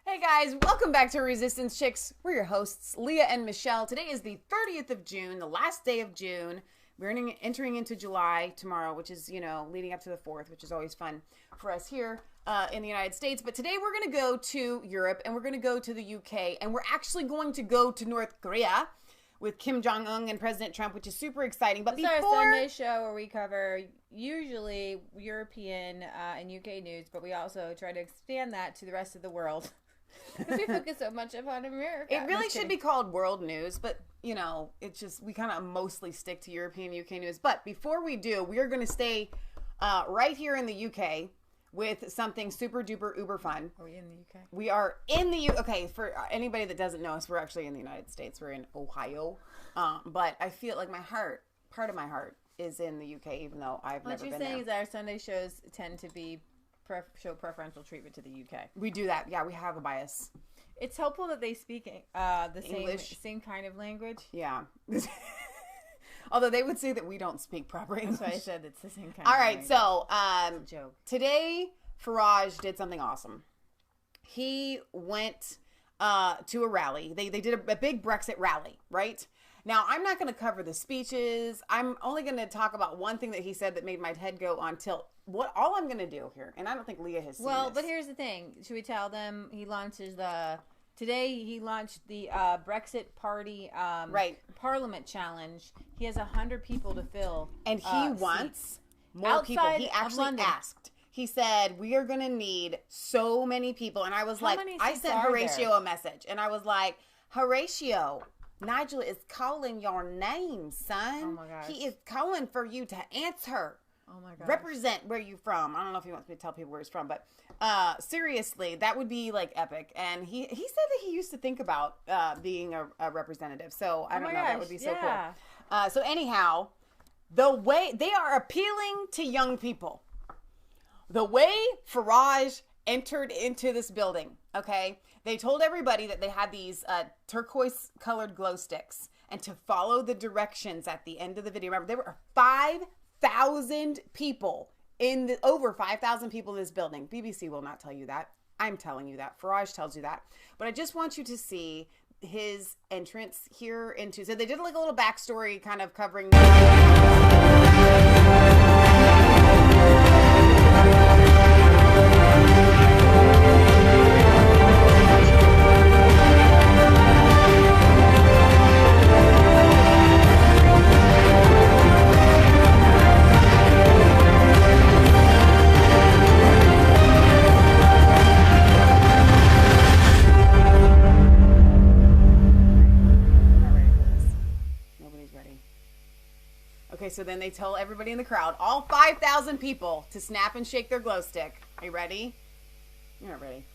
Hey guys, welcome back to Resistance Chicks. We're your hosts, Leah and Michelle. Today is the 30th of June, the last day of June. We're entering into July tomorrow, which is, leading up to the 4th, which is always fun for us here in the United States. But today we're going to go to Europe and we're going to go to the UK and we're actually going to go to North Korea with Kim Jong-un and President Trump, which is super exciting. But this is our Sunday show where we cover usually European and UK news, but we also try to expand that to the rest of the world. Because we focus so much upon America. It really should be called world news, but, it's just, we kind of mostly stick to European UK news. But before we do, we are going to stay right here in the UK with something super duper uber fun. Are we in the UK? We are in the UK. Okay, for anybody that doesn't know us, we're actually in the United States. We're in Ohio. But I feel like part of my heart is in the UK, even though I've never been there. What you're saying is our Sunday shows tend to be show preferential treatment to the UK. We do that. Yeah, we have a bias. It's helpful that they speak the English. same kind of language. Yeah. Although they would say that we don't speak proper English. That's why I said it's the same kind All of right, language. so today Farage did something awesome. He went to a rally. They did a big Brexit rally, right? Now, I'm not going to cover the speeches. I'm only going to talk about one thing that he said that made my head go on tilt. All I'm going to do here, and I don't think Leah has seen this. But here's the thing. Should we tell them today he launched the Brexit Party Parliament Challenge. He has 100 people to fill. And he wants more people. He actually asked. He said, we are going to need so many people. And I was I sent Horatio a message. And I was like, Horatio, Nigel is calling your name, son. Oh my gosh. He is calling for you to answer. Oh my gosh. Represent where you're from. I don't know if he wants me to tell people where he's from, but seriously, that would be like epic. And he said that he used to think about being a representative. So I don't know. That would be so cool. So anyhow, the way they are appealing to young people, the way Farage entered into this building, okay, they told everybody that they had these turquoise colored glow sticks and to follow the directions at the end of the video. Remember, there were 5,000 people over 5,000 people in this building. BBC will not tell you that. I'm telling you that. Farage tells you that. But I just want you to see his entrance here into. So they did like a little backstory kind of covering. Okay, so then they tell everybody in the crowd, all 5,000 people, to snap and shake their glow stick. Are you ready? You're not ready.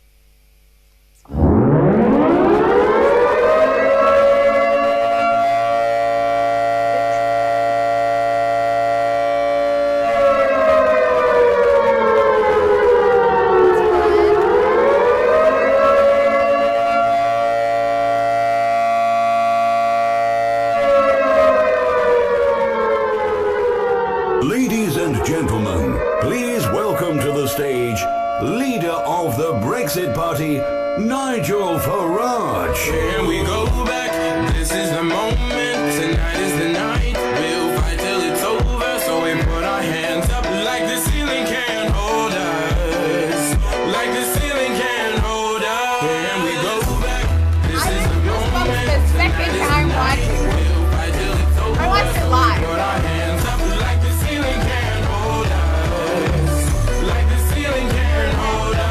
Ladies and gentlemen, please welcome to the stage leader of the Brexit Party, Nigel Farage. Here we go back, this is the moment, tonight is the night, we'll fight till it's over, so we put our hands up like the ceiling can't hold us, like the ceiling can't hold us. Here we go back, this is the moment, the second time watching. we'll fight till it's over, I watched it live. put our hands up like the ceiling can't hold us, like the ceiling can't hold us.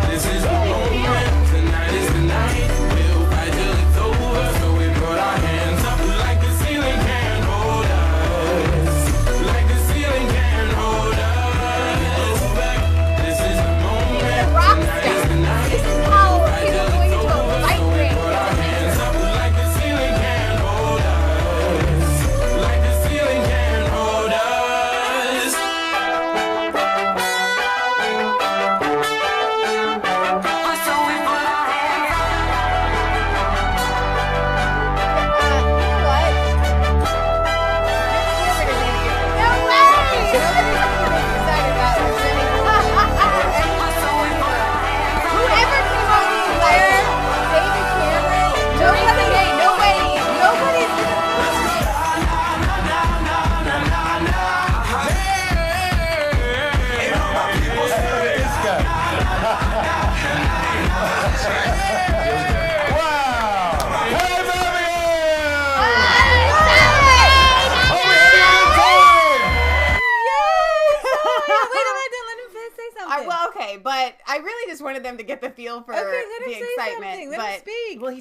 This is the moment, tonight is the night, we'll fight till it's over, so we put our hands up like the ceiling can't hold us. But I really just wanted them to get the feel for the excitement. Let him speak. Well, Is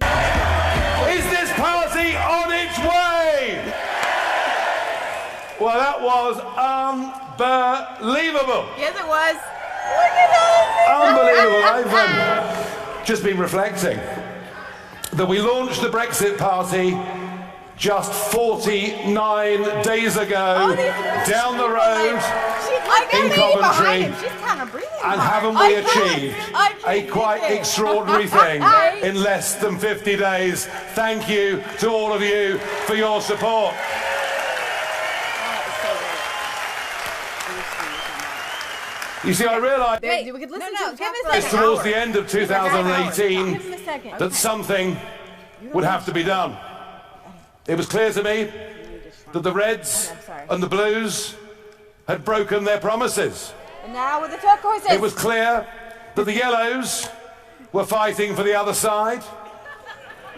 this party on its way? Well, that was unbelievable. Yes, it was. Unbelievable. I've just been reflecting that we launched the Brexit party just 49 days ago down the road in Coventry. She's kind of breathing and hard. haven't we achieved a quite extraordinary thing in less than 50 days? Thank you to all of you for your support. You see, I realised We could listen to it's towards the end of 2018 that something would have to be done. It was clear to me that the Reds and the Blues had broken their promises. And now with the turquoises. It was clear that the Yellows were fighting for the other side.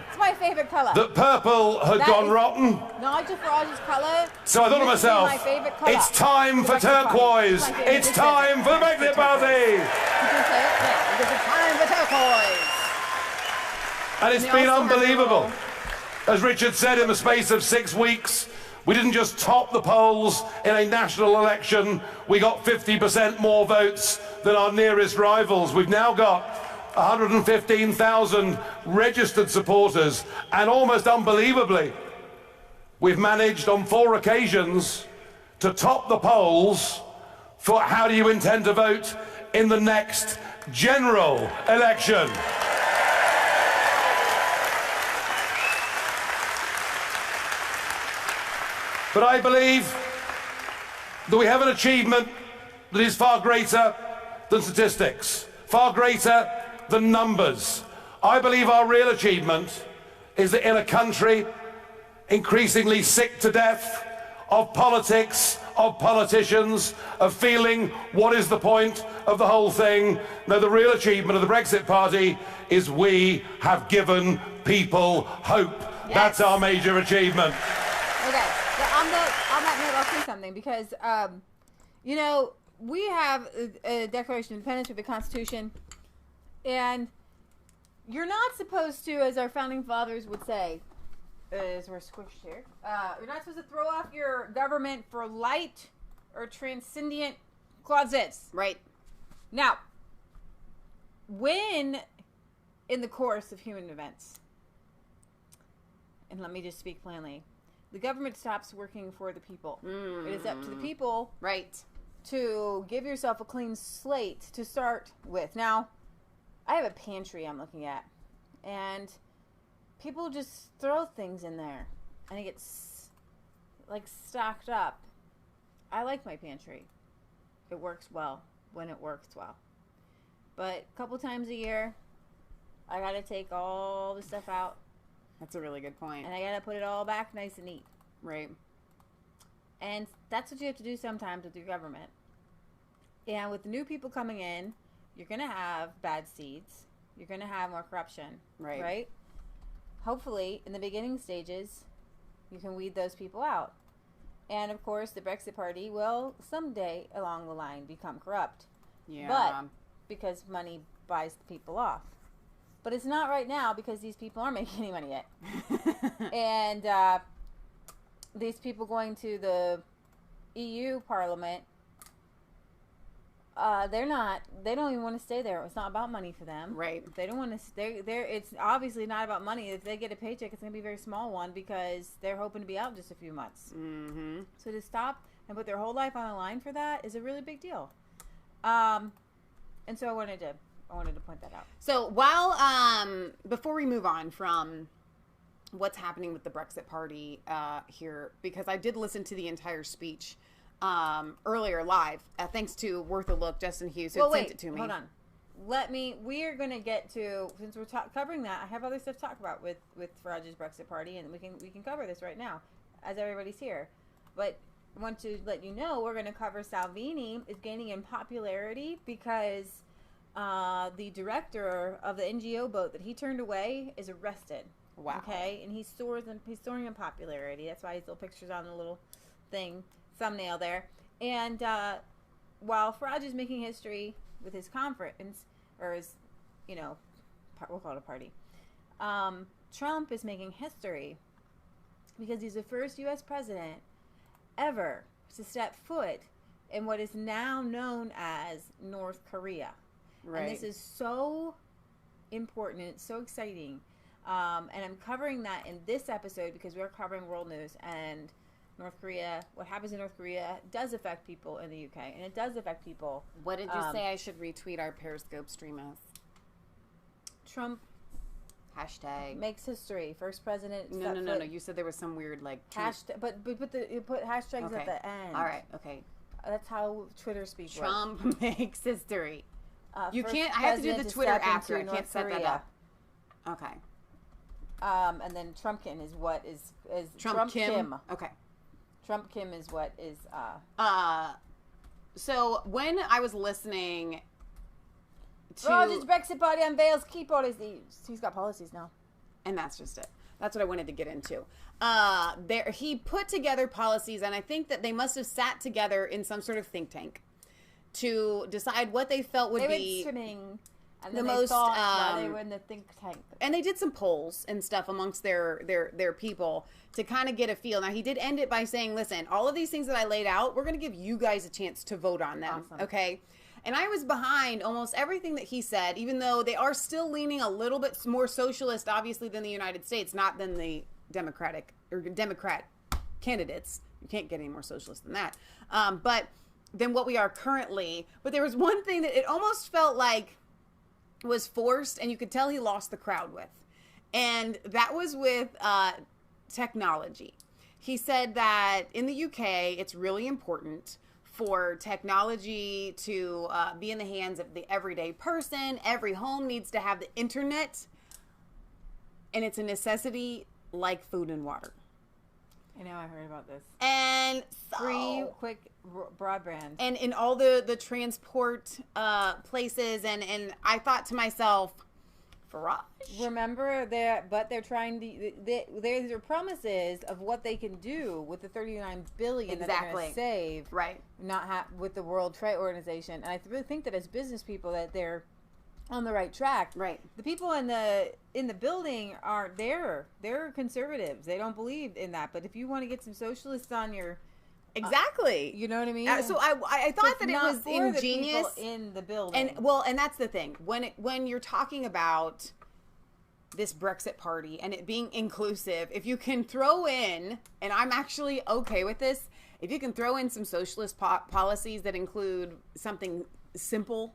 It's my favourite colour. That purple had gone rotten. Nigel Farage's colour. So I thought to myself, my favourite colour. it's time for turquoise. It's time for the Brexit party. You can say it, yeah, because it's time for turquoise. And it's been unbelievable. As Richard said, in the space of 6 weeks, we didn't just top the polls in a national election, we got 50% more votes than our nearest rivals. We've now got 115,000 registered supporters, and almost unbelievably, we've managed on 4 occasions to top the polls for how do you intend to vote in the next general election. But I believe that we have an achievement that is far greater than statistics, far greater than numbers. I believe our real achievement is that in a country increasingly sick to death of politics, of politicians, of feeling what is the point of the whole thing. No, the real achievement of the Brexit Party is we have given people hope. Yes. That's our major achievement. Okay. On that note, I'll say something because, you know, we have a Declaration of Independence with the Constitution, and you're not supposed to, as our founding fathers would say, as we're squished here, you're not supposed to throw off your government for light or transcendent causes. Right. Now, when in the course of human events, and let me just speak plainly, the government stops working for the people. It is up to the people, right, to give yourself a clean slate to start with. Now, I have a pantry I'm looking at, and people just throw things in there, and it gets like stocked up. I like my pantry. It works well when it works well. But a couple times a year, I gotta take all the stuff out. That's a really good point. And I gotta put it all back nice and neat. Right. And that's what you have to do sometimes with your government. And with the new people coming in, you're gonna have bad seeds. You're gonna have more corruption. Right. Right? Hopefully, in the beginning stages, you can weed those people out. And of course, the Brexit Party will someday along the line become corrupt. Yeah. But because money buys the people off. But it's not right now because these people aren't making any money yet. And these people going to the EU Parliament, they don't even want to stay there. It's not about money for them. Right. They don't want to stay there. It's obviously not about money. If they get a paycheck, it's going to be a very small one because they're hoping to be out in just a few months. Mm-hmm. So to stop and put their whole life on the line for that is a really big deal. And so I wanted to point that out. So while before we move on from what's happening with the Brexit Party here, because I did listen to the entire speech earlier live, thanks to Worth a Look, Justin Hughes, who sent it to me. Hold on. We are going to get to, since we're covering that, I have other stuff to talk about with Farage's Brexit Party, and we can cover this right now, as everybody's here. But I want to let you know we're going to cover Salvini is gaining in popularity because the director of the NGO boat that he turned away is arrested. Wow. Okay, and he's soaring in popularity. That's why his little picture's on the little thumbnail there. And while Farage is making history with his conference, or his, we'll call it a party. Trump is making history because he's the first U.S. president ever to step foot in what is now known as North Korea. Right. And this is so important and it's so exciting. And I'm covering that in this episode because we're covering world news, and North Korea, what happens in North Korea does affect people in the UK, and it does affect people. What did you say I should retweet our Periscope stream as? Trump hashtag makes history. First president. No. You said there was some weird hashtag, but you put hashtags at the end. All right. Okay. That's how Twitter speak. Trump makes history. You can't. I have to do the Twitter after. I can't set that up. Okay. And then Trumpkin is what is Trump Kim. Okay. Trump Kim is what is. So when I was listening to Rodgers Brexit Party unveils key policies. He's got policies now, and that's just it. That's what I wanted to get into. He put together policies, and I think that they must have sat together in some sort of think tank to decide what they felt would be the most. While they were in the think tank, and they did some polls and stuff amongst their people to kind of get a feel. Now he did end it by saying, "Listen, all of these things that I laid out, we're going to give you guys a chance to vote on them." Awesome. Okay. And I was behind almost everything that he said, even though they are still leaning a little bit more socialist, obviously, than the United States, not than the Democrat candidates. You can't get any more socialist than that. But than what we are currently. But there was one thing that it almost felt like was forced, and you could tell he lost the crowd with. And that was with technology. He said that in the UK, it's really important for technology to be in the hands of the everyday person. Every home needs to have the internet, and it's a necessity like food and water. I know, I heard about this. And so, free, quick broadband. And in all the transport places, and I thought to myself, Farage. Remember but they're trying to. Their promises of what they can do with the $39 billion that they're going to save, right? With the World Trade Organization, and I really think that as business people that they're on the right track. Right. The people in the building aren't there. They're conservatives. They don't believe in that. But if you want to get some socialists on your exactly, you know what I mean. So I thought that it was ingenious in the building, and that's the thing when you're talking about this Brexit party and it being inclusive, if you can throw in, and I'm actually okay with this, if you can throw in some socialist policies that include something simple,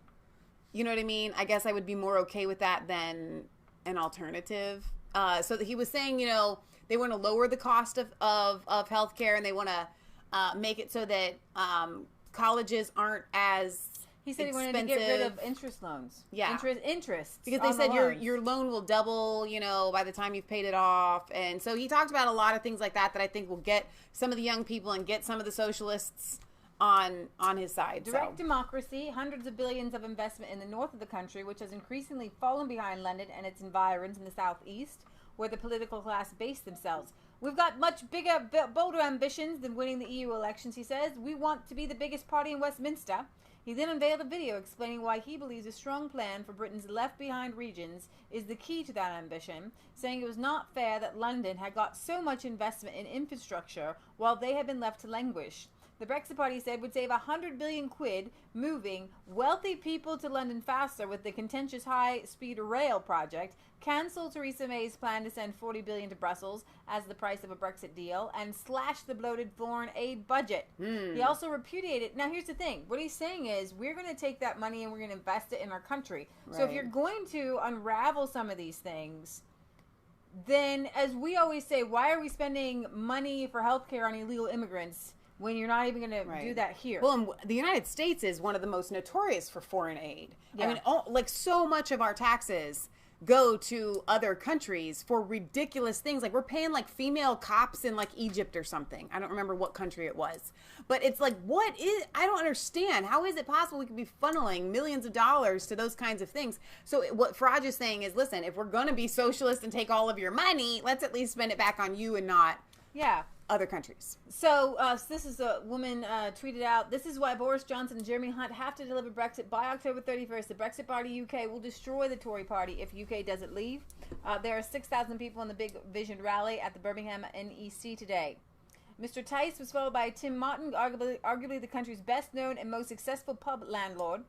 you know what I mean? I guess I would be more okay with that than an alternative. So that he was saying, they want to lower the cost of healthcare, and they want to make it so that colleges aren't as he said expensive. He wanted to get rid of interest loans. Yeah. Interest. Because they said your loan will double, by the time you've paid it off. And so he talked about a lot of things like that I think will get some of the young people and get some of the socialists on his side. Direct democracy, hundreds of billions of investment in the north of the country, which has increasingly fallen behind London and its environs in the southeast, where the political class base themselves. We've got much bigger, bolder ambitions than winning the EU elections, he says. We want to be the biggest party in Westminster. He then unveiled a video explaining why he believes a strong plan for Britain's left-behind regions is the key to that ambition, saying it was not fair that London had got so much investment in infrastructure while they had been left to languish. The Brexit Party said would save 100 billion quid moving wealthy people to London faster with the contentious high-speed rail project, cancel Theresa May's plan to send 40 billion to Brussels as the price of a Brexit deal, and slash the bloated foreign aid budget. He also repudiated. Now, here's the thing. What he's saying is we're going to take that money and we're going to invest it in our country. Right. So if you're going to unravel some of these things, then, as we always say, why are we spending money for healthcare on illegal immigrants when you're not even going to do that here? Well, and the United States is one of the most notorious for foreign aid. Yeah. I mean, so much of our taxes go to other countries for ridiculous things. Like, we're paying female cops in Egypt or something. I don't remember what country it was. But it's I don't understand. How is it possible we could be funneling millions of dollars to those kinds of things? So what Farage is saying is, listen, if we're going to be socialist and take all of your money, let's at least spend it back on you and not other countries. So this is a woman tweeted out, this is why Boris Johnson and Jeremy Hunt have to deliver Brexit by October 31st. The Brexit Party UK will destroy the Tory party if UK doesn't leave. There are 6,000 people in the Big Vision rally at the Birmingham NEC today. Mr. Tice was followed by Tim Martin, arguably the country's best known and most successful pub landlord,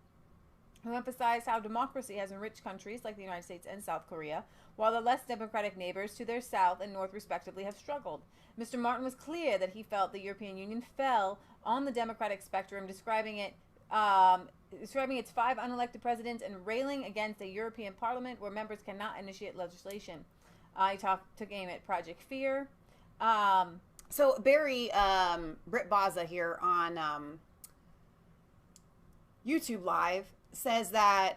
who emphasized how democracy has enriched countries like the United States and South Korea, while the less democratic neighbors to their south and north respectively have struggled. Mr. Martin was clear that he felt the European Union fell on the democratic spectrum, describing its 5 unelected presidents and railing against a European Parliament where members cannot initiate legislation. He took aim at Project Fear. So Barry, Britt Baza here on YouTube Live says that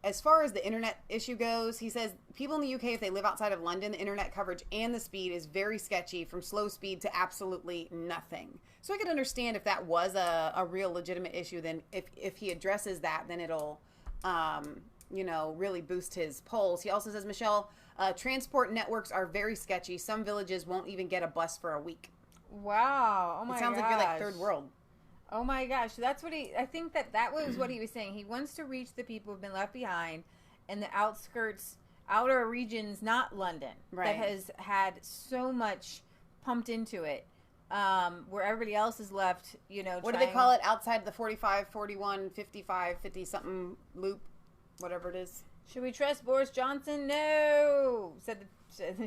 as far as the internet issue goes, he says people in the UK, if they live outside of London, the internet coverage and the speed is very sketchy, from slow speed to absolutely nothing. So I could understand if that was a real legitimate issue, then if he addresses that, then it'll really boost his polls. He also says, Michelle, transport networks are very sketchy. Some villages won't even get a bus for a week. Wow. Oh my gosh. It sounds like you're like third world. Oh my gosh. That's what I think that was what he was saying. He wants to reach the people who've been left behind in the outskirts, outer regions, not London, right, that has had so much pumped into it, where everybody else is left, what do they call it? Outside the 45, 41, 55, 50 something loop, whatever it is. Should we trust Boris Johnson? No,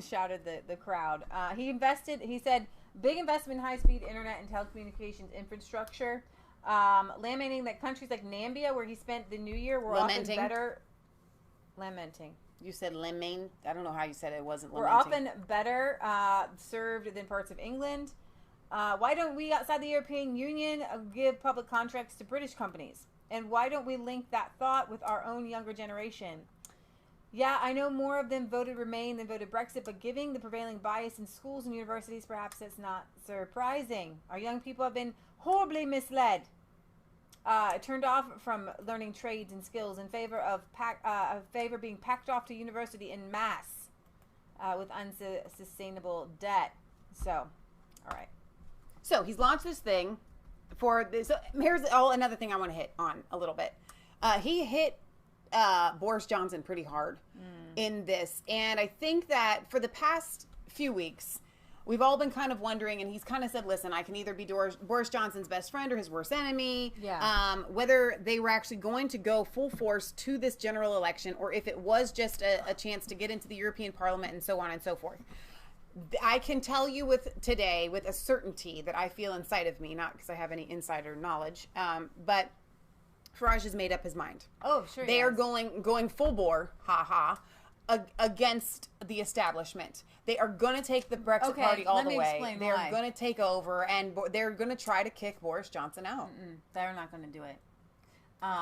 shouted the crowd. He said, big investment in high-speed internet and telecommunications infrastructure, lamenting that countries like Namibia, where he spent the New Year, were often better. Lamenting. You said lament. I don't know how you said it. It wasn't lamenting. We're often better served than parts of England. Why don't we, outside the European Union, give public contracts to British companies? And why don't we link that thought with our own younger generation? Yeah, I know more of them voted Remain than voted Brexit, but given the prevailing bias in schools and universities, perhaps it's not surprising. Our young people have been horribly misled, turned off from learning trades and skills in favor of being packed off to university en masse with unsustainable debt. So, all right. So he's launched this thing for this. So here's another thing I want to hit on a little bit. He hit Boris Johnson pretty hard in this, and I think that for the past few weeks we've all been kind of wondering, and he's kind of said, listen, I can either be Boris Johnson's best friend or his worst enemy. Whether they were actually going to go full force to this general election, or if it was just a chance to get into the European Parliament and so on and so forth. I can tell you today with a certainty that I feel inside of me, not because I have any insider knowledge, but Farage has made up his mind. Oh, sure. They are going full bore, against the establishment. They are going to take the Brexit party all the way. They are going to take over, and they're going to try to kick Boris Johnson out. They're not going to do it.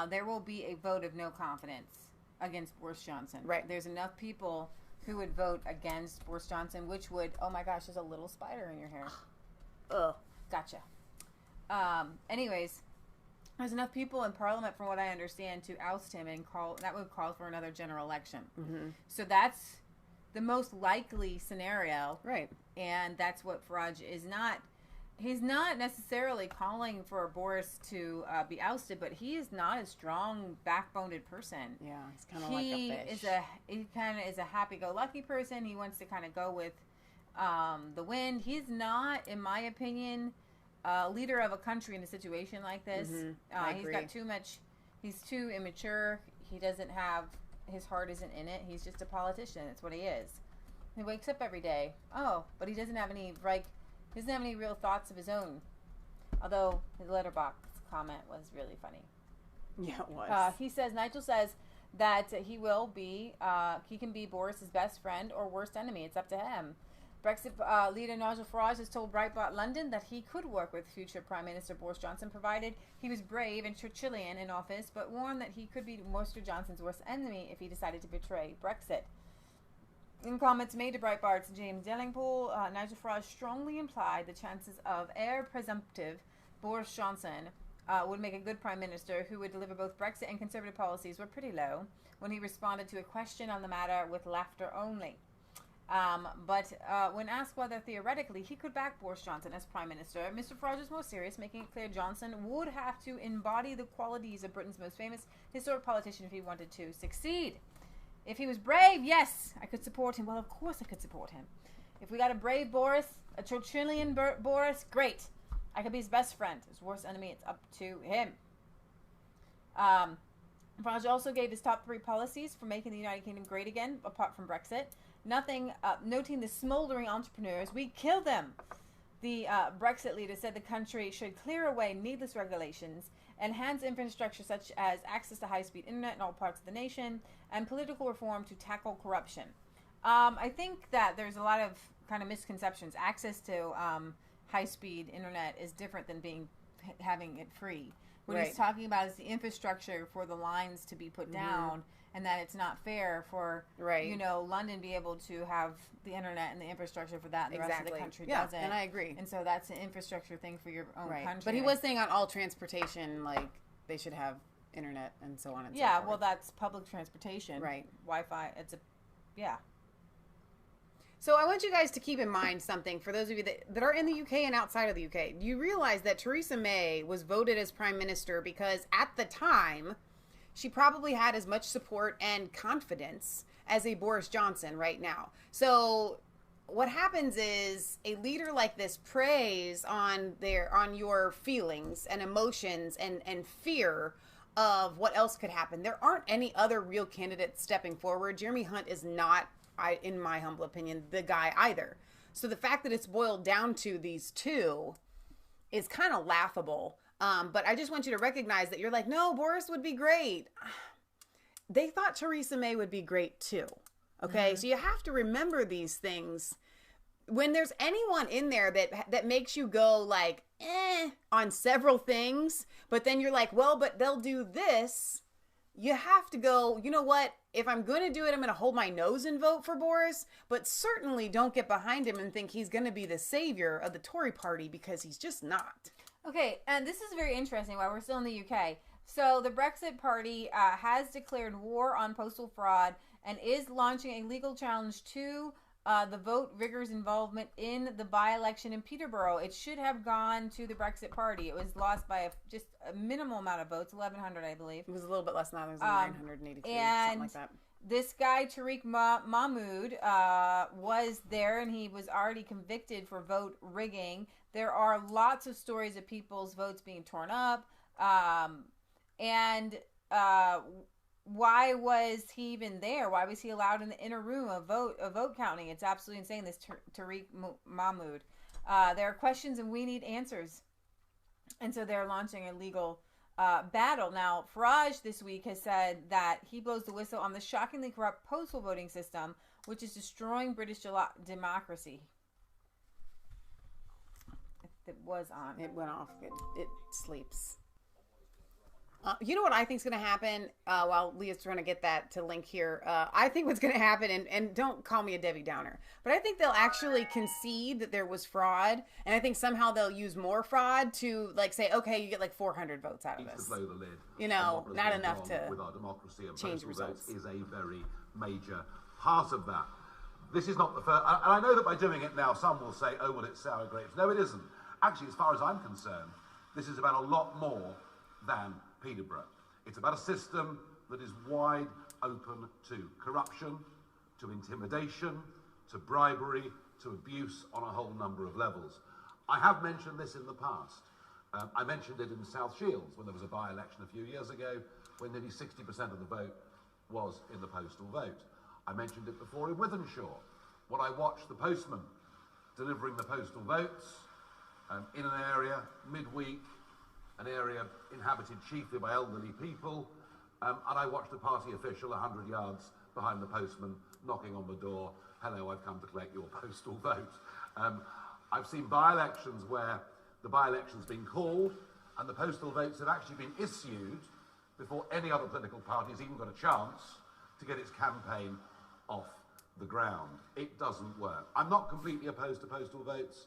There will be a vote of no confidence against Boris Johnson. Right. There's enough people who would vote against Boris Johnson, which would, oh my gosh, there's a little spider in your hair. Ugh. Gotcha. Anyways, there's enough people in Parliament, from what I understand, to oust him, and that would call for another general election. Mm-hmm. So that's the most likely scenario. Right. And that's what Farage is not. He's not necessarily calling for Boris to be ousted, but he is not a strong, backboned person. Yeah, he's kind of like a fish. He kind of is a happy-go-lucky person. He wants to kind of go with the wind. He's not, in my opinion, leader of a country in a situation like this. I he's agree. got too much. He's too immature. He doesn't have, his heart isn't in it. He's just a politician. That's what he is. He wakes up every day. Oh, but he doesn't have any real thoughts of his own. Although his letterbox comment was really funny. Yeah, it was. Nigel says that he can be Boris's best friend or worst enemy. It's up to him. Brexit leader Nigel Farage has told Breitbart London that he could work with future Prime Minister Boris Johnson, provided he was brave and Churchillian in office, but warned that he could be Mr. Johnson's worst enemy if he decided to betray Brexit. In comments made to Breitbart's James Dellingpool, Nigel Farage strongly implied the chances of heir presumptive Boris Johnson would make a good Prime Minister who would deliver both Brexit and Conservative policies were pretty low when he responded to a question on the matter with laughter only. But when asked whether theoretically he could back Boris Johnson as Prime Minister, Mr. Farage was more serious, making it clear Johnson would have to embody the qualities of Britain's most famous historic politician if he wanted to succeed. If he was brave, yes, I could support him. Well, of course I could support him. If we got a brave Boris, a Churchillian Boris, great. I could be his best friend. His worst enemy, it's up to him. Farage also gave his top 3 policies for making the United Kingdom great again, apart from Brexit. Noting the smoldering entrepreneurs, we kill them. The Brexit leader said the country should clear away needless regulations, enhance infrastructure such as access to high-speed internet in all parts of the nation, and political reform to tackle corruption. I think that there's a lot of kind of misconceptions. Access to high-speed internet is different than having it free. What he's talking about is the infrastructure for the lines to be put down, and that it's not fair for London be able to have the internet and the infrastructure for that, and the rest of the country doesn't. And I agree. And so that's an infrastructure thing for your own country. But he was saying on all transportation, like they should have internet and so on and so forth. Yeah, well, that's public transportation, right? Wi-Fi. So I want you guys to keep in mind something for those of you that are in the UK and outside of the UK. You realize that Theresa May was voted as Prime Minister because at the time she probably had as much support and confidence as a Boris Johnson right now. So what happens is a leader like this preys on your feelings and emotions and fear of what else could happen. There aren't any other real candidates stepping forward. Jeremy Hunt is not, in my humble opinion, the guy either. So the fact that it's boiled down to these two is kind of laughable. But I just want you to recognize that you're like, no, Boris would be great. They thought Theresa May would be great too. Okay, so you have to remember these things. When there's anyone in there that makes you go like, on several things, but then you're like, well, but they'll do this. You have to go, you know what? If I'm going to do it, I'm going to hold my nose and vote for Boris, but certainly don't get behind him and think he's going to be the savior of the Tory party, because he's just not. Okay, and this is very interesting while we're still in the UK. So the Brexit party has declared war on postal fraud and is launching a legal challenge to the vote riggers' involvement in the by-election in Peterborough. It should have gone to the Brexit party. It was lost by just a minimal amount of votes, 1,100, I believe. It was a little bit less than that. It was 983, something like that. This guy, Tariq Mahmood, was there, and he was already convicted for vote rigging. There are lots of stories of people's votes being torn up. Why was he even there? Why was he allowed in the inner room of vote counting? It's absolutely insane, this Tariq Mahmood. There are questions, and we need answers. And so they're launching a legal battle. Now, Farage this week has said that he blows the whistle on the shockingly corrupt postal voting system, which is destroying British democracy. It was on. It went off. It sleeps. You know what I think is going to happen while Leah's trying to get that to link here? I think what's going to happen, and don't call me a Debbie Downer, but I think they'll actually concede that there was fraud, and I think somehow they'll use more fraud to like say, okay, you get like 400 votes out of this. To blow the lid, you know, not enough to with our democracy, and change results is a very major part of that. This is not the first, and I know that by doing it now, some will say, oh, well, it's sour grapes. No, it isn't. Actually, as far as I'm concerned, this is about a lot more than Peterborough. It's about a system that is wide open to corruption, to intimidation, to bribery, to abuse on a whole number of levels. I have mentioned this in the past. I mentioned it in South Shields when there was a by-election a few years ago when nearly 60% of the vote was in the postal vote. I mentioned it before in Wythenshawe when I watched the postman delivering the postal votes in an area midweek, an area inhabited chiefly by elderly people, and I watched a party official 100 yards behind the postman knocking on the door, hello, I've come to collect your postal vote. I've seen by-elections where the by-election's been called and the postal votes have actually been issued before any other political party's even got a chance to get its campaign off the ground. It doesn't work. I'm not completely opposed to postal votes.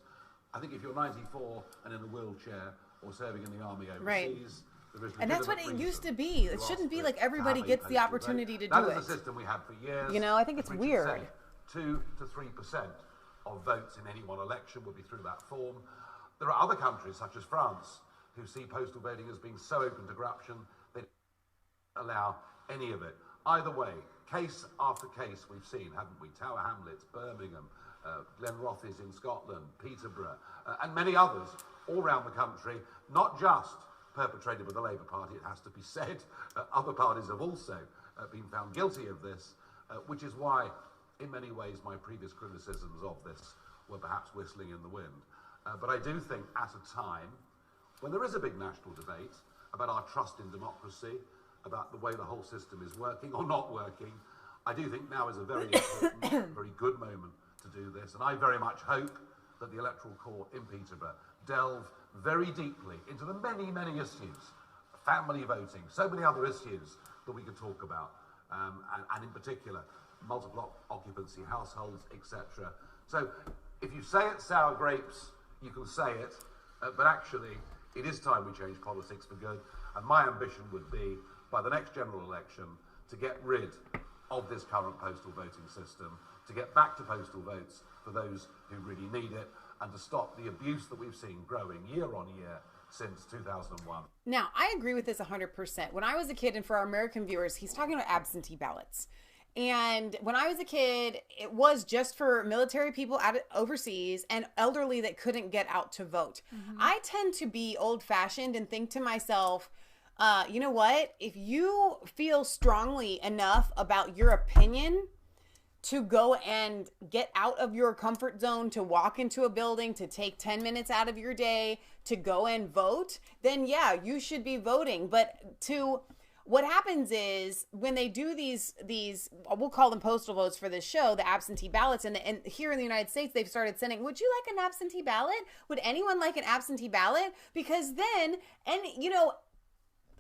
I think if you're 94 and in a wheelchair or serving in the army overseas, right. And that's what it used to be. It shouldn't be like everybody gets the opportunity to do it. That is the system we had for years. You know, I think it's weird. 2 to 3% of votes in any one election will be through that form. There are other countries, such as France, who see postal voting as being so open to corruption they don't allow any of it. Either way, case after case we've seen, haven't we? Tower Hamlets, Birmingham, Glenrothes in Scotland, Peterborough, and many others all around the country, not just perpetrated by the Labour Party, it has to be said. Other parties have also been found guilty of this, which is why, in many ways, my previous criticisms of this were perhaps whistling in the wind. But I do think at a time when there is a big national debate about our trust in democracy, about the way the whole system is working or not working, I do think now is a very important, very good moment to do this. And I very much hope that the Electoral Court in Peterborough delve very deeply into the many, many issues, family voting, so many other issues that we could talk about, and in particular, multiple occupancy households, etc. So if you say it's sour grapes, you can say it, but actually it is time we change politics for good. And my ambition would be, by the next general election, to get rid of this current postal voting system, to get back to postal votes for those who really need it, and to stop the abuse that we've seen growing year on year since 2001. Now, I agree with this 100%. When I was a kid, and for our American viewers, he's talking about absentee ballots. And when I was a kid, it was just for military people overseas and elderly that couldn't get out to vote. Mm-hmm. I tend to be old-fashioned and think to myself, you know what? If you feel strongly enough about your opinion to go and get out of your comfort zone, to walk into a building, to take 10 minutes out of your day to go and vote, then yeah, you should be voting. But what happens is when they do these we'll call them postal votes for this show, the absentee ballots, and here in the United States they've started sending, would you like an absentee ballot? Would anyone like an absentee ballot? Because then, and you know,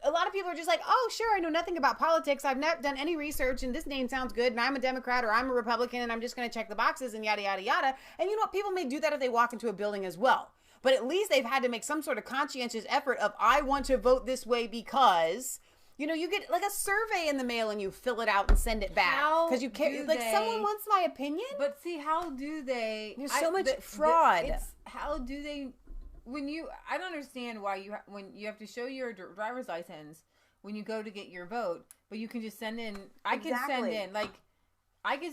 a lot of people are just like, oh, sure, I know nothing about politics. I've not done any research, and this name sounds good, and I'm a Democrat or I'm a Republican, and I'm just going to check the boxes and yada, yada, yada. And you know what? People may do that if they walk into a building as well. But at least they've had to make some sort of conscientious effort of, I want to vote this way because, you know, you get like a survey in the mail and you fill it out and send it back. Because you can't, like, someone wants my opinion. But see, how do they? There's so much fraud. How do they? I don't understand why when you have to show your driver's license when you go to get your vote, but you can just send in. I can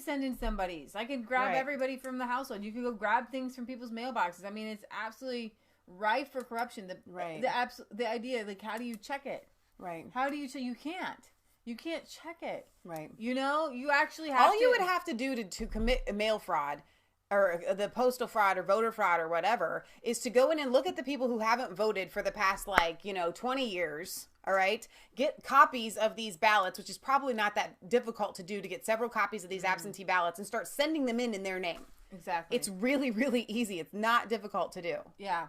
send in somebody's. I can grab everybody from the household. You can go grab things from people's mailboxes. I mean, it's absolutely rife for corruption. The idea, like, how do you check it? Right. How do you check? You can't check it. Right. You know, you actually have. All you would have to do to commit a mail fraud, or the postal fraud or voter fraud or whatever, is to go in and look at the people who haven't voted for the past, 20 years, all right? Get copies of these ballots, which is probably not that difficult to do, to get several copies of these absentee ballots and start sending them in their name. Exactly. It's really, really easy. It's not difficult to do. Yeah.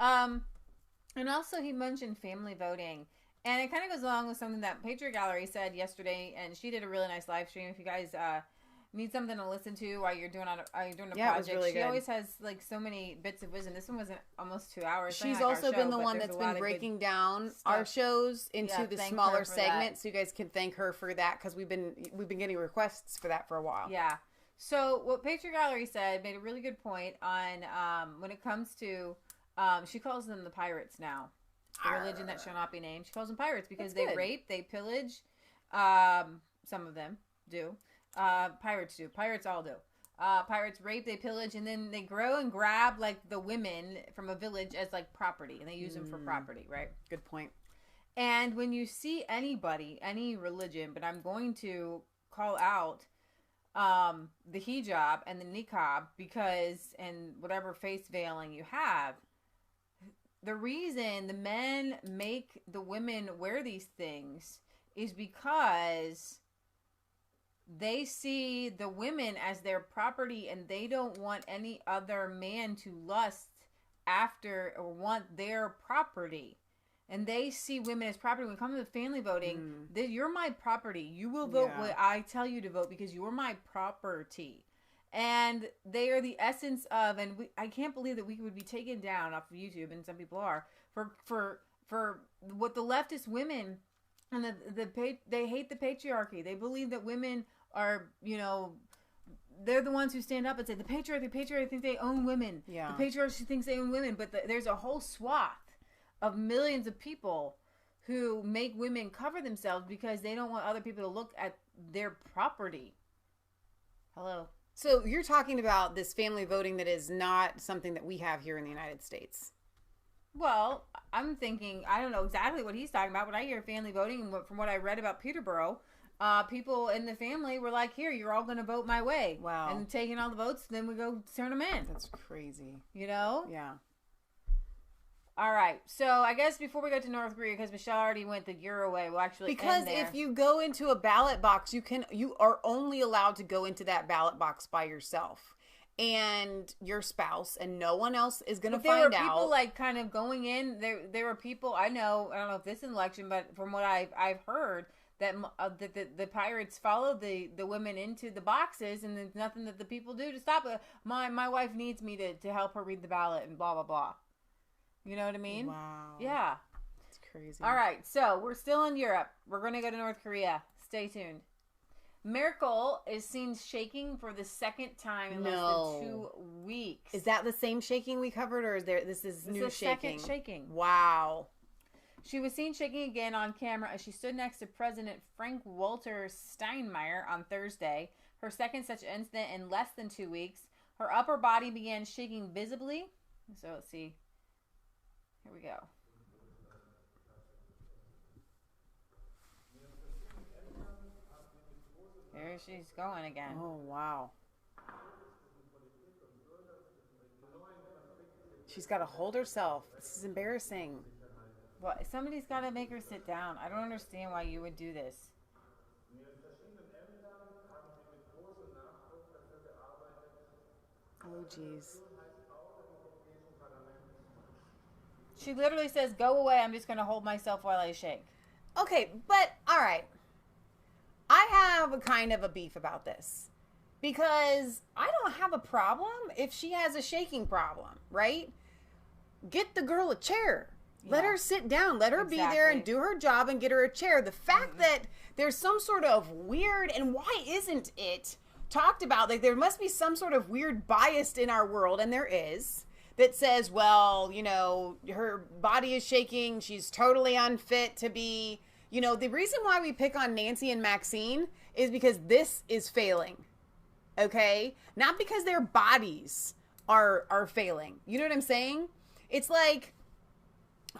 And also he mentioned family voting. And it kind of goes along with something that Patriot Gallery said yesterday, and she did a really nice live stream. If you guys need something to listen to while you're doing a project. It was really good. She always has like so many bits of wisdom. This one was almost 2 hours. She's also been the one that's been breaking down our shows into the smaller segments. So you guys can thank her for that, because we've been getting requests for that for a while. Yeah. So what Patriot Gallery said made a really good point on when it comes to she calls them the pirates now. The religion that shall not be named. She calls them pirates because they rape, they pillage. Some of them do. Pirates do. Pirates all do. Pirates rape, they pillage, and then they grow and grab like the women from a village as like property, and they use them for property, right? Good point. And when you see anybody, any religion, but I'm going to call out the hijab and the niqab and whatever face veiling you have, the reason the men make the women wear these things is because they see the women as their property, and they don't want any other man to lust after or want their property. And they see women as property. When it comes to family voting, you're my property. You will vote what I tell you to vote because you're my property. And they are the essence of, and I can't believe that we would be taken down off of YouTube, and some people are, for what the leftist women, and they hate the patriarchy. They believe that women are, they're the ones who stand up and say, the patriarchy thinks they own women. Yeah. The patriarchy thinks they own women. But there's a whole swath of millions of people who make women cover themselves because they don't want other people to look at their property. Hello. So you're talking about this family voting that is not something that we have here in the United States. Well, I'm thinking, I don't know exactly what he's talking about, but I hear family voting, and from what I read about Peterborough, people in the family were like, here, you're all going to vote my way. Wow. And taking all the votes, then we go turn them in. That's crazy. You know? Yeah. All right. So I guess before we go to North Korea, because Michelle already went the Euro way, we'll actually Because end there. if you go into a ballot box, you are only allowed to go into that ballot box by yourself and your spouse, and no one else is going to find out. There were people like kind of going in. There were people I don't know if this is an election, but from what I've heard that the pirates followed the women into the boxes, and there's nothing that the people do to stop it. My wife needs me to help her read the ballot and blah blah blah. You know what I mean? Wow. Yeah. It's crazy. All right, so we're still in Europe. We're going to go to North Korea. Stay tuned. Merkel is seen shaking for the second time in less than 2 weeks. Is that the same shaking we covered, or is this new shaking? Second shaking. Wow. She was seen shaking again on camera as she stood next to President Frank-Walter Steinmeier on Thursday. Her second such incident in less than 2 weeks. Her upper body began shaking visibly. So let's see. Here we go. There she's going again. Oh, wow. She's got to hold herself. This is embarrassing. Well, somebody's got to make her sit down. I don't understand why you would do this. Oh, jeez. She literally says, go away. I'm just going to hold myself while I shake. Okay, but all right. I have a kind of a beef about this because I don't have a problem if she has a shaking problem, right? Get the girl a chair. Yeah. Let her sit down. Let her be there and do her job and get her a chair. The fact that there's some sort of weird, and why isn't it talked about? Like there must be some sort of weird bias in our world, and there is, that says, well, you know, her body is shaking. She's totally unfit to be... You know, the reason why we pick on Nancy and Maxine is because this is failing, okay? Not because their bodies are failing. You know what I'm saying? It's like,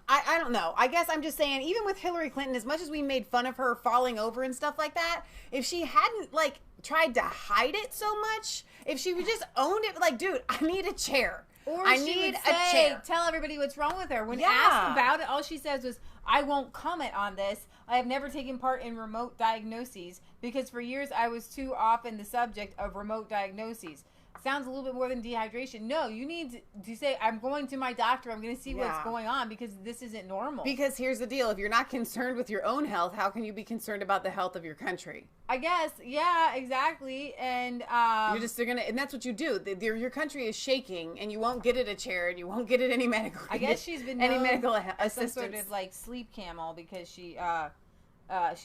I don't know. I guess I'm just saying, even with Hillary Clinton, as much as we made fun of her falling over and stuff like that, if she hadn't, like, tried to hide it so much, if she would just owned it, like, dude, I need a chair. Or I she need would a chair. Tell everybody what's wrong with her. When asked about it, all she says was, I won't comment on this. I have never taken part in remote diagnoses because for years I was too often the subject of remote diagnoses. Sounds a little bit more than dehydration. No, you need to say, I'm going to my doctor. I'm going to see what's going on because this isn't normal. Because here's the deal. If you're not concerned with your own health, how can you be concerned about the health of your country? I guess. Yeah, exactly. And they're going to, and that's what you do. Your country is shaking and you won't get it a chair and you won't get it any medical. I guess she's been any medical assistance. Some sort of like sleep camel because she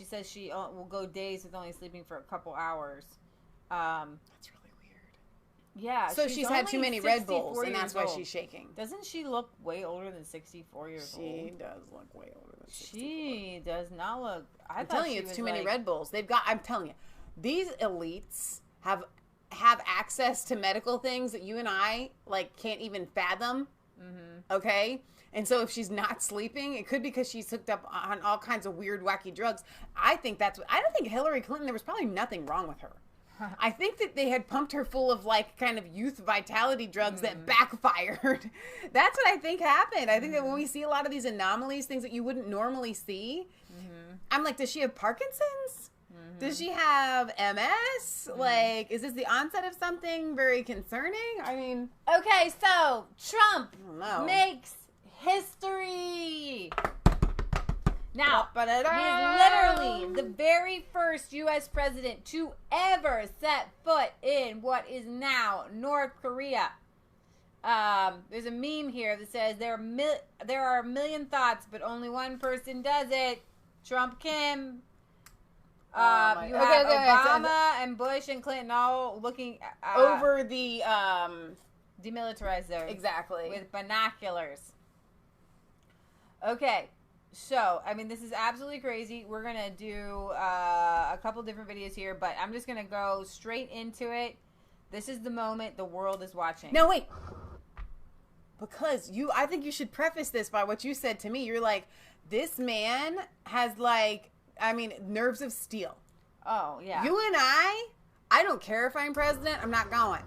says she will go days with only sleeping for a couple hours. That's really weird. Yeah. So she's had too many Red Bulls, and that's why she's shaking. Doesn't she look way older than 64 years old? She does look way older than 64. She does not look. I'm telling you, it's too many Red Bulls. I'm telling you, these elites have access to medical things that you and I like can't even fathom. Mm-hmm. Okay. And so if she's not sleeping, it could be because she's hooked up on all kinds of weird, wacky drugs. I don't think Hillary Clinton, there was probably nothing wrong with her. I think that they had pumped her full of like kind of youth vitality drugs that backfired. That's what I think happened. I think that when we see a lot of these anomalies, things that you wouldn't normally see, I'm like, does she have Parkinson's? Does she have MS? Like, is this the onset of something very concerning? I mean... Okay, so Trump makes history. Now, he is literally the very first U.S. president to ever set foot in what is now North Korea. There's a meme here that says there are a million thoughts, but only one person does it. Trump Kim. You have Obama and and Bush and Clinton all looking over the demilitarized zone. Exactly. With binoculars. Okay. So, I mean, this is absolutely crazy. We're going to do a couple different videos here, but I'm just going to go straight into it. This is the moment the world is watching. No, wait. Because I think you should preface this by what you said to me. You're like, this man has nerves of steel. Oh, yeah. You and I don't care if I'm president. I'm not going.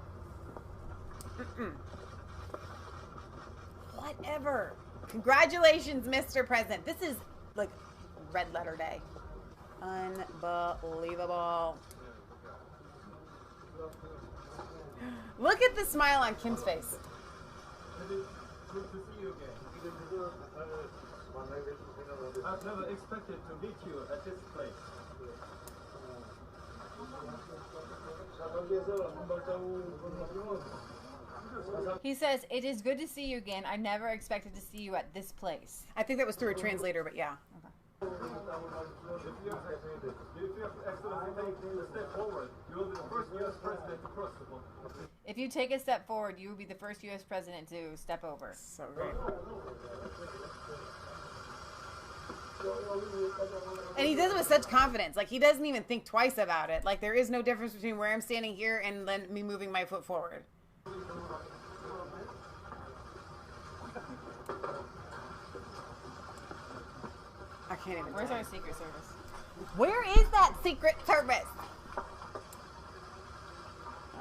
Whatever. Congratulations, Mr. President. This is like red letter day. Unbelievable. Look at the smile on Kim's face. Good to see you again. I've never expected to meet you at this place. He says, "It is good to see you again. I never expected to see you at this place." I think that was through a translator, but yeah. If you step forward, you will be the first U.S. president to cross the border. If you take a step forward, you will be the first U.S. president to step over. So great. And he does it with such confidence. Like, he doesn't even think twice about it. Like, there is no difference between where I'm standing here and then me moving my foot forward. I can't even. Where's our Secret Service? Where is that Secret Service?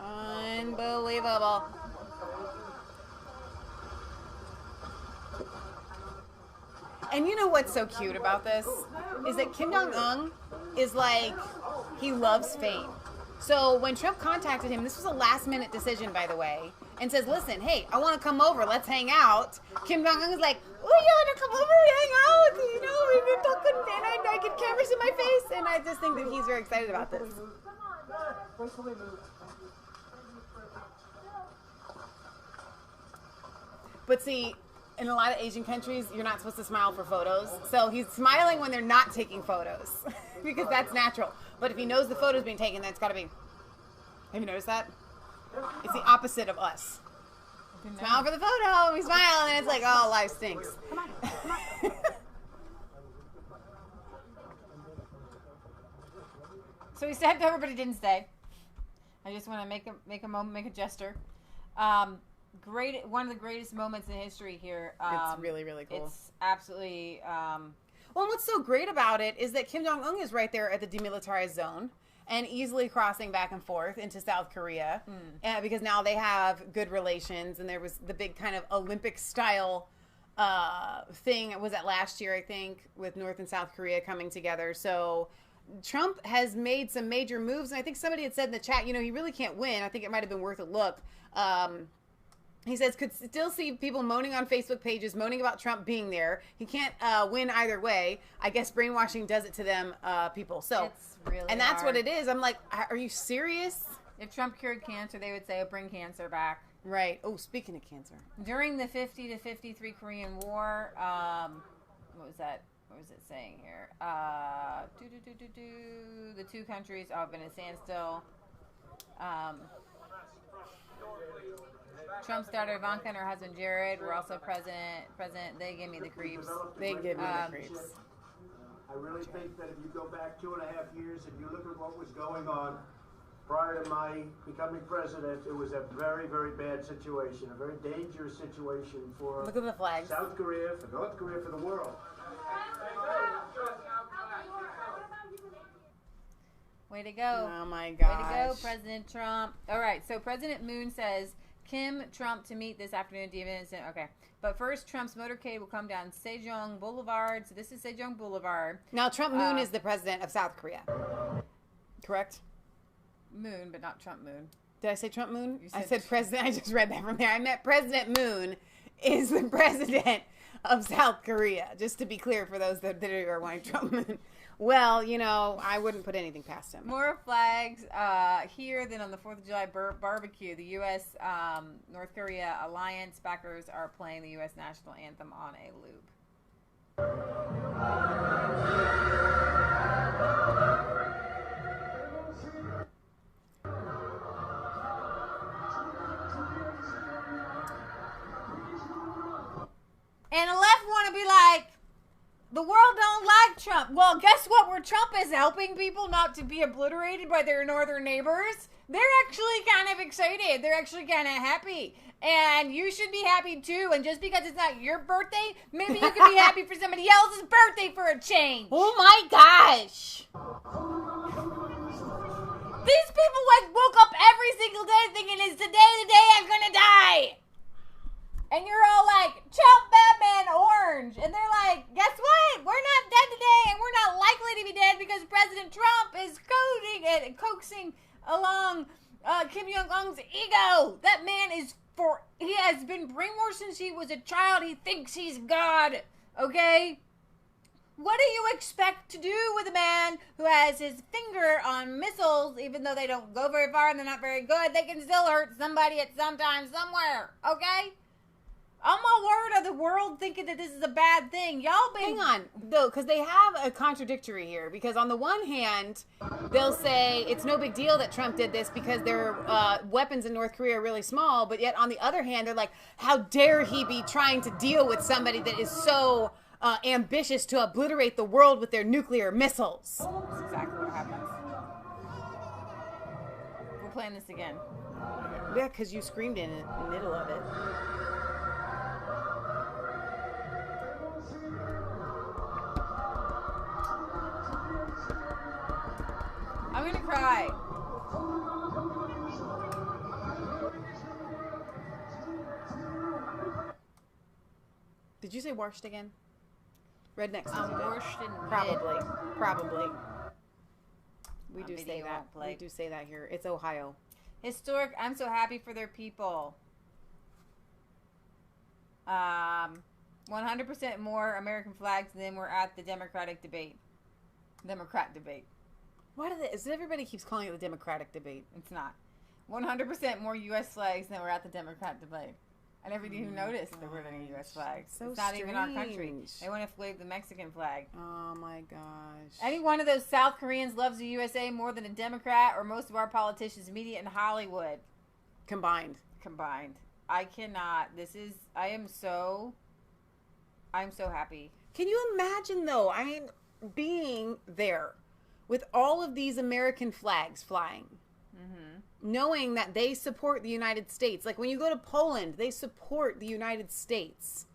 Unbelievable. And you know what's so cute about this? Is that Kim Jong-un is like, he loves fame. So when Trump contacted him, this was a last-minute decision, by the way, and says, listen, hey, I want to come over. Let's hang out. Kim Jong-un is like, oh, you want to come over and hang out? You know, we've been talking, and I get cameras in my face. And I just think that he's very excited about this. But see, in a lot of Asian countries, you're not supposed to smile for photos. So he's smiling when they're not taking photos because that's natural. But if he knows the photo's being taken, that's got to be. Have you noticed that? It's the opposite of us. Smile for the photo. We smile, and it's like, oh, life stinks. Come on. So he stepped over, but he didn't stay. I just want to make a moment, make a gesture. Great, one of the greatest moments in history here. It's really, really cool. It's absolutely. Well, and what's so great about it is that Kim Jong-un is right there at the demilitarized zone and easily crossing back and forth into South Korea because now they have good relations. And there was the big kind of Olympic-style thing. Was that last year, I think, with North and South Korea coming together. So Trump has made some major moves. And I think somebody had said in the chat, you know, he really can't win. I think it might have been worth a look. He says, could still see people moaning on Facebook pages, moaning about Trump being there. He can't win either way. I guess brainwashing does it to them people. So, it's really and that's hard. what it is. I'm like, are you serious? If Trump cured cancer, they would say, oh, bring cancer back. Right. Oh, speaking of cancer. During the 50 to 53 Korean War, what was that? What was it saying here? The two countries have been at standstill. Trump's daughter Ivanka and her husband Jared were also present. They gave me the creeps. They give me the creeps. I really think that if you go back 2.5 years and you look at what was going on prior to my becoming president, it was a very, very bad situation, a very dangerous situation for Look at the flags. South Korea, for North Korea, for the world. Way to go. Oh my gosh. Way to go, President Trump. All right, so President Moon says, Kim, Trump to meet this afternoon. Okay. But first, Trump's motorcade will come down Sejong Boulevard. So this is Sejong Boulevard. Now, Trump Moon is the president of South Korea. Correct? Moon, but not Trump Moon. Did I say Trump Moon? I said president. I just read that from there. I meant President Moon is the president of South Korea. Just to be clear for those that are wanting Trump Moon. Well, you know, I wouldn't put anything past him. More flags here than on the 4th of July barbecue. The U.S. North Korea alliance backers are playing the U.S. national anthem on a loop. The world don't like Trump. Well, guess what? Where Trump is helping people not to be obliterated by their northern neighbors, they're actually kind of excited. They're actually kind of happy. And you should be happy too. And just because it's not your birthday, maybe you could be happy for somebody else's birthday for a change. Oh my gosh. These people woke up every single day thinking, is today the day I'm gonna die? And you're all like, Trump, Batman, Orange. And they're like, guess what? We're not dead today, and we're not likely to be dead because President Trump is coaxing along Kim Jong-un's ego. That man he has been brainwashed since he was a child. He thinks he's God. Okay? What do you expect to do with a man who has his finger on missiles, even though they don't go very far and they're not very good? They can still hurt somebody at some time somewhere. Okay? I'm all worried of the world thinking that this is a bad thing. Hang on, though, because they have a contradictory here. Because on the one hand, they'll say it's no big deal that Trump did this because their weapons in North Korea are really small. But yet on the other hand, they're like, how dare he be trying to deal with somebody that is so ambitious to obliterate the world with their nuclear missiles. That's exactly what happens. We're playing this again. Yeah, because you screamed in the middle of it. I'm gonna cry. Did you say warshed again? Rednecks. Warshed and Probably. We On do video say that. play. We do say that here. It's Ohio. Historic. I'm so happy for their people. 100% more American flags than were at the Democrat debate. Why everybody keeps calling it the Democratic debate? It's not. 100% more U.S. flags than were at the Democrat debate. I never even noticed there weren't any U.S. flags. So it's not even our country. strange. They want to wave the Mexican flag. Oh my gosh. Any one of those South Koreans loves the USA more than a Democrat or most of our politicians, media, and Hollywood. Combined. I cannot. I'm so happy. Can you imagine, though? I mean, being there with all of these American flags flying, knowing that they support the United States. Like when you go to Poland, they support the United States.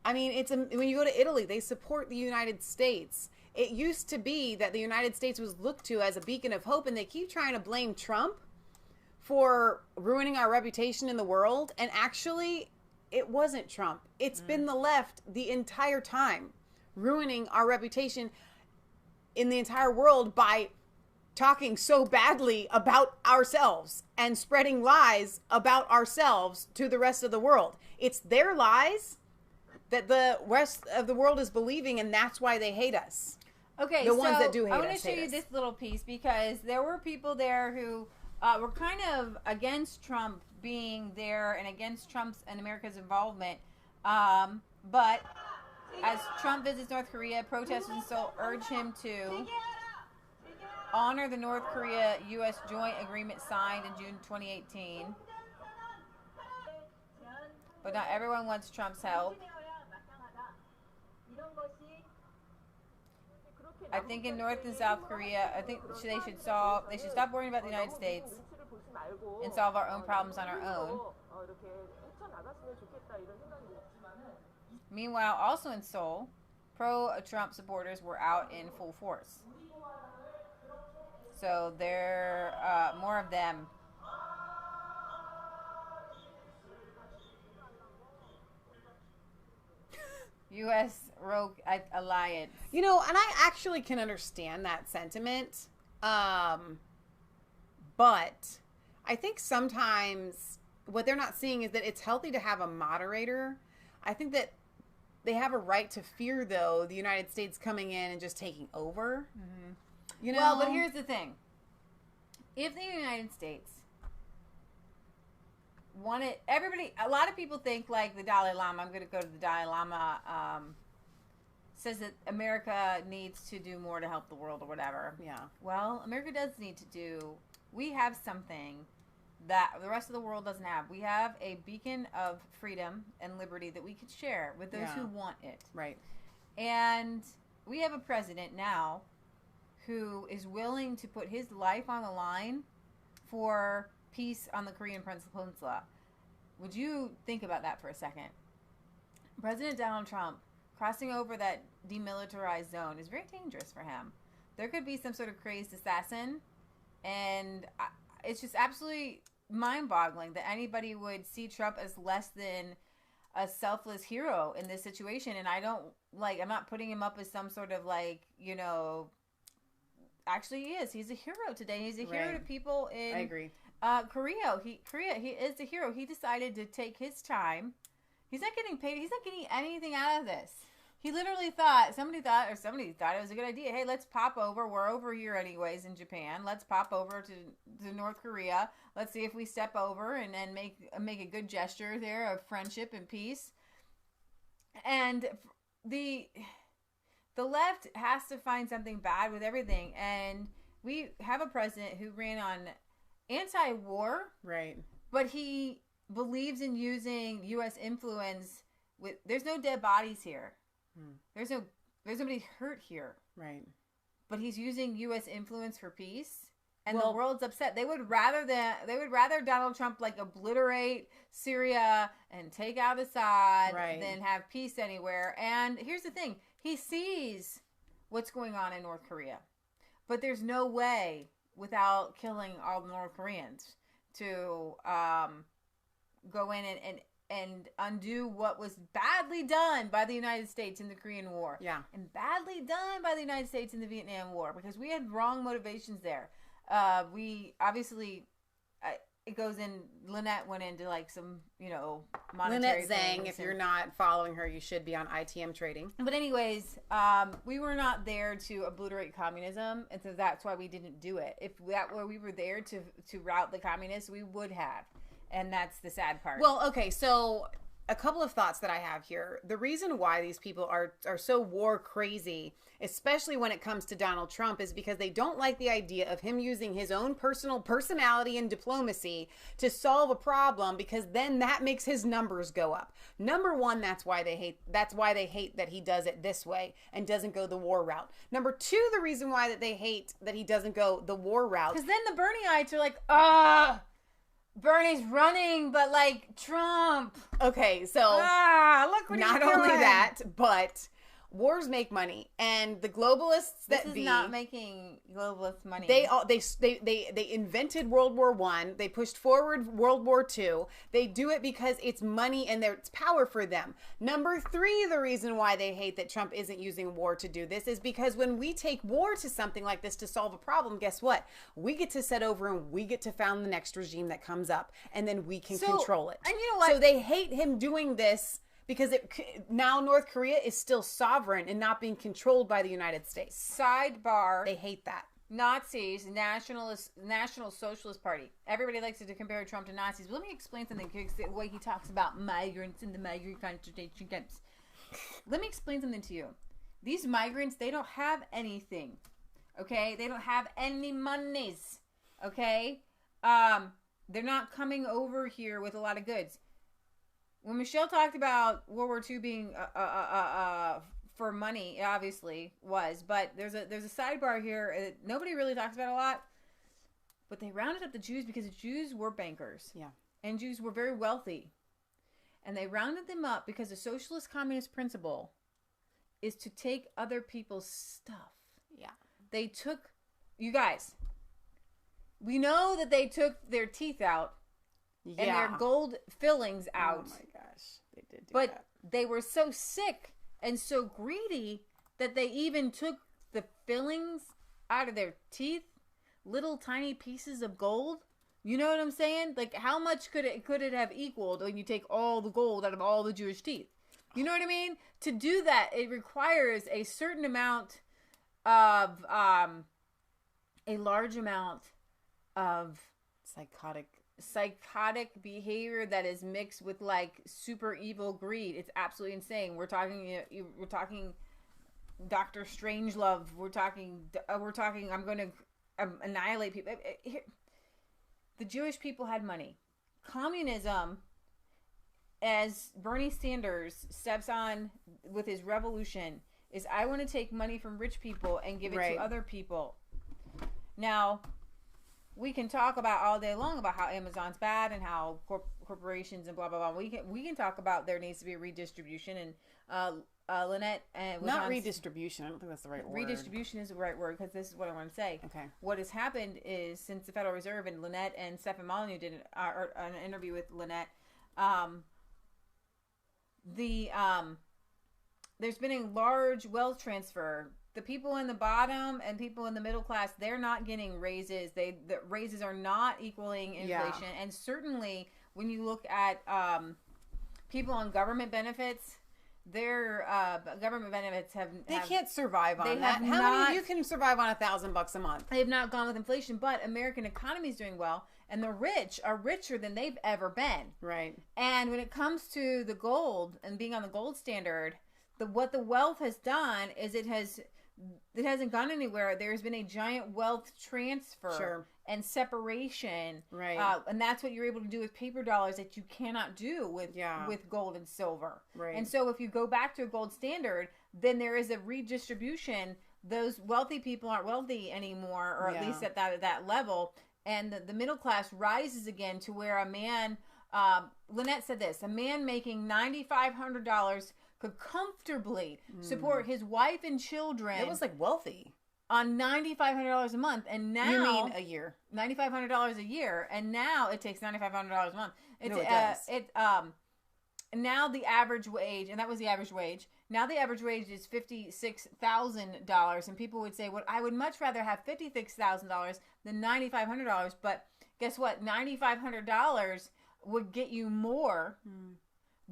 I mean, when you go to Italy, they support the United States. It used to be that the United States was looked to as a beacon of hope, and they keep trying to blame Trump for ruining our reputation in the world. And actually, it wasn't Trump. It's been the left the entire time, ruining our reputation in the entire world by talking so badly about ourselves and spreading lies about ourselves to the rest of the world. It's their lies that the rest of the world is believing, and that's why they hate us. Okay, the ones that do hate us. I want to show you this little piece because there were people there who were kind of against Trump being there and against Trump's and America's involvement. But as Trump visits North Korea, protesters in Seoul urge him to honor the North Korea-U.S. joint agreement signed in June 2018. But not everyone wants Trump's help. I think in North and South Korea, I think they should stop worrying about the United States and solve our own problems on our own. Meanwhile, also in Seoul, pro-Trump supporters were out in full force. So there are more of them. U.S. Rogue Alliance. You know, and I actually can understand that sentiment. But I think sometimes what they're not seeing is that it's healthy to have a moderator. I think that they have a right to fear, though, the United States coming in and just taking over. Mm-hmm. You know? Well, but here's the thing. If the United States wanted everybody, a lot of people think like the Dalai Lama, I'm going to go to the Dalai Lama, says that America needs to do more to help the world or whatever. Yeah. Well, America does need to do, we have something that the rest of the world doesn't have. We have a beacon of freedom and liberty that we could share with those who want it. Right. And we have a president now who is willing to put his life on the line for peace on the Korean Peninsula. Would you think about that for a second? President Donald Trump crossing over that demilitarized zone is very dangerous for him. There could be some sort of crazed assassin, and it's just absolutely mind-boggling that anybody would see Trump as less than a selfless hero in this situation. And I'm not putting him up as some sort of actually he is. He's a hero today. He's a hero to people in I agree. Korea. He is a hero. He decided to take his time. He's not getting paid. He's not getting anything out of this. He literally thought, somebody thought it was a good idea. Hey, let's pop over. We're over here anyways in Japan. Let's pop over to North Korea. Let's see if we step over and then make a good gesture there of friendship and peace. And the left has to find something bad with everything. And we have a president who ran on anti-war. Right. But he believes in using U.S. influence. There's no dead bodies here. There's nobody hurt here. Right. But he's using U.S. influence for peace, and the world's upset. They would rather Donald Trump obliterate Syria and take out Assad than have peace anywhere. And here's the thing: he sees what's going on in North Korea, but there's no way without killing all the North Koreans to go in and undo what was badly done by the United States in the Korean War. Yeah. And badly done by the United States in the Vietnam War, because we had wrong motivations there. We obviously, it goes in, Lynette went into some, monetary Lynette Zhang, if you're not following her, you should be on ITM trading. But anyways, we were not there to obliterate communism, and so that's why we didn't do it. If that were we were there to rout the communists, we would have. And that's the sad part. Well, okay, so a couple of thoughts that I have here. The reason why these people are so war crazy, especially when it comes to Donald Trump, is because they don't like the idea of him using his own personal personality and diplomacy to solve a problem, because then that makes his numbers go up. Number one, that's why they hate that he does it this way and doesn't go the war route. Number two, the reason why that they hate that he doesn't go the war route, because then the Bernieites are like, Bernie's running, but Trump. Okay, so look what not he's doing. only that, but wars make money, and the globalists this is not making globalist money. They invented World War I. They pushed forward World War II. They do it because it's money and it's power for them. Number three, the reason why they hate that Trump isn't using war to do this is because when we take war to something like this to solve a problem, guess what? We get to set over and we get to found the next regime that comes up, and then we can control it. And you know what? So they hate him doing this because now North Korea is still sovereign and not being controlled by the United States. Sidebar. They hate that. Nazis, National Socialist Party. Everybody likes to compare Trump to Nazis. But let me explain something, because the way he talks about migrants in the migrant concentration camps. Let me explain something to you. These migrants, they don't have anything. Okay? They don't have any monies. Okay? They're not coming over here with a lot of goods. When Michelle talked about World War II being for money, it obviously was, but there's a sidebar here. Nobody really talks about it a lot, but they rounded up the Jews because the Jews were bankers. Yeah. And Jews were very wealthy. And they rounded them up because the socialist communist principle is to take other people's stuff. Yeah. They took, you guys, we know that they took their teeth out. Yeah. And their gold fillings out. Oh my gosh. They did do that. But they were so sick and so greedy that they even took the fillings out of their teeth, little tiny pieces of gold. You know what I'm saying? How much could it have equaled when you take all the gold out of all the Jewish teeth? You know what I mean? To do that, it requires a certain amount of a large amount of psychotic behavior that is mixed with super evil greed. It's absolutely insane. We're talking Dr. Strangelove. We're talking I'm going to annihilate people. The Jewish people had money. Communism, as Bernie Sanders steps on with his revolution, is I want to take money from rich people and give it to other people. Now, we can talk about all day long about how Amazon's bad and how corporations and blah blah blah. We can talk about there needs to be a redistribution, and Lynette and not redistribution. I don't think that's the right word. Redistribution is the right word, because this is what I want to say. Okay. What has happened is, since the Federal Reserve, and Lynette and Stephen Molyneux did an interview with Lynette, there's been a large wealth transfer. The people in the bottom and people in the middle class, they're not getting raises. The raises are not equaling inflation. Yeah. And certainly when you look at people on government benefits, their government benefits they can't survive on that. How many you can survive on $1,000 a month? They've not gone with inflation, but American economy is doing well, and the rich are richer than they've ever been. Right. And when it comes to the gold and being on the gold standard, what the wealth has done is it hasn't gone anywhere. There's been a giant wealth transfer and separation. Right. And that's what you're able to do with paper dollars that you cannot do with gold and silver. Right. And so if you go back to a gold standard, then there is a redistribution. Those wealthy people aren't wealthy anymore, or at least at that level. And the middle class rises again to where a man, Lynette said this, a man making $9,500 could comfortably support his wife and children. It was like wealthy. On $9,500 a month. And now... You mean a year. $9,500 a year. And now it takes $9,500 a month. No, it does. Now the average wage, and that was the average wage, now the average wage is $56,000. And people would say, well, I would much rather have $56,000 than $9,500. But guess what? $9,500 would get you more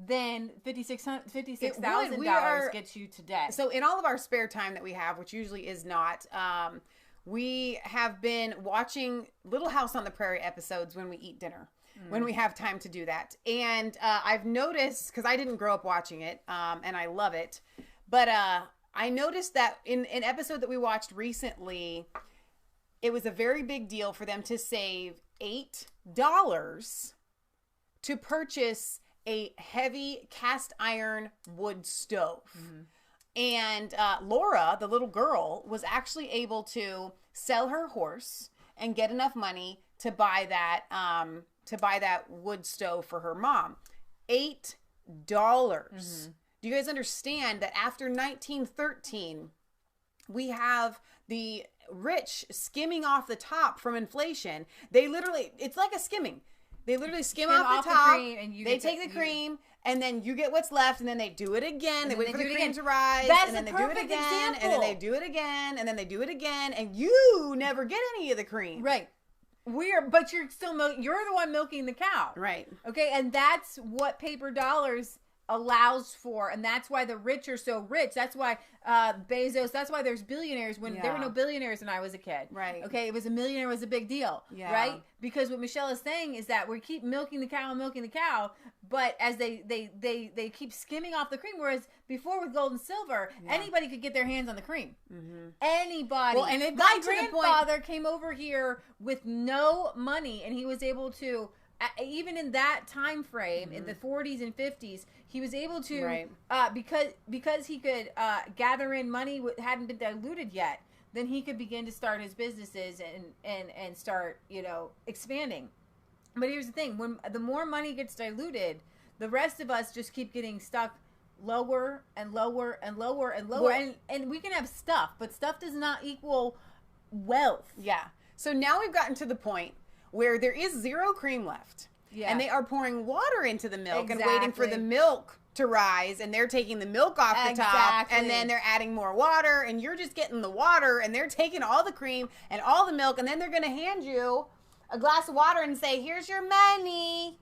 than $56,000 gets you today. So in all of our spare time that we have, which usually is not, we have been watching Little House on the Prairie episodes when we eat dinner, when we have time to do that. And I've noticed, because I didn't grow up watching it, and I love it, but I noticed that in an episode that we watched recently, it was a very big deal for them to save $8 to purchase a heavy cast iron wood stove. And Laura, the little girl, was actually able to sell her horse and get enough money to buy that wood stove for her mom. $8. Do you guys understand that after 1913, we have the rich skimming off the top from inflation? They literally, it's like a skimming. They literally skim off the top, they take the cream, and then you get what's left, and then they do it again. They wait for the cream to rise, and then they do it again, and then they do it again, and then they do it again, and you never get any of the cream. Right. But you're still you're the one milking the cow. Right. Okay, and that's what paper dollars allows for, and that's why the rich are so rich. That's why Bezos, that's why there's billionaires when there were no billionaires when I was a kid. Right. Okay, it was a millionaire was a big deal. Yeah. Right? Because what Michelle is saying is that we keep milking the cow, but as they keep skimming off the cream, whereas before with gold and silver, anybody could get their hands on the cream. Anybody. Well, and my grandfather came over here with no money, and he was able to, even in that time frame, in the 40s and 50s, he was able to, because he could gather in money hadn't been diluted yet, then he could begin to start his businesses and start, expanding. But here's the thing, when the more money gets diluted, the rest of us just keep getting stuck lower and lower and lower and lower. Well, and we can have stuff, but stuff does not equal wealth. Yeah. So now we've gotten to the point where there is zero cream left. Yeah. And they are pouring water into the milk and waiting for the milk to rise, and they're taking the milk off the top, and then they're adding more water, and you're just getting the water, and they're taking all the cream and all the milk, and then they're going to hand you a glass of water and say, here's your money.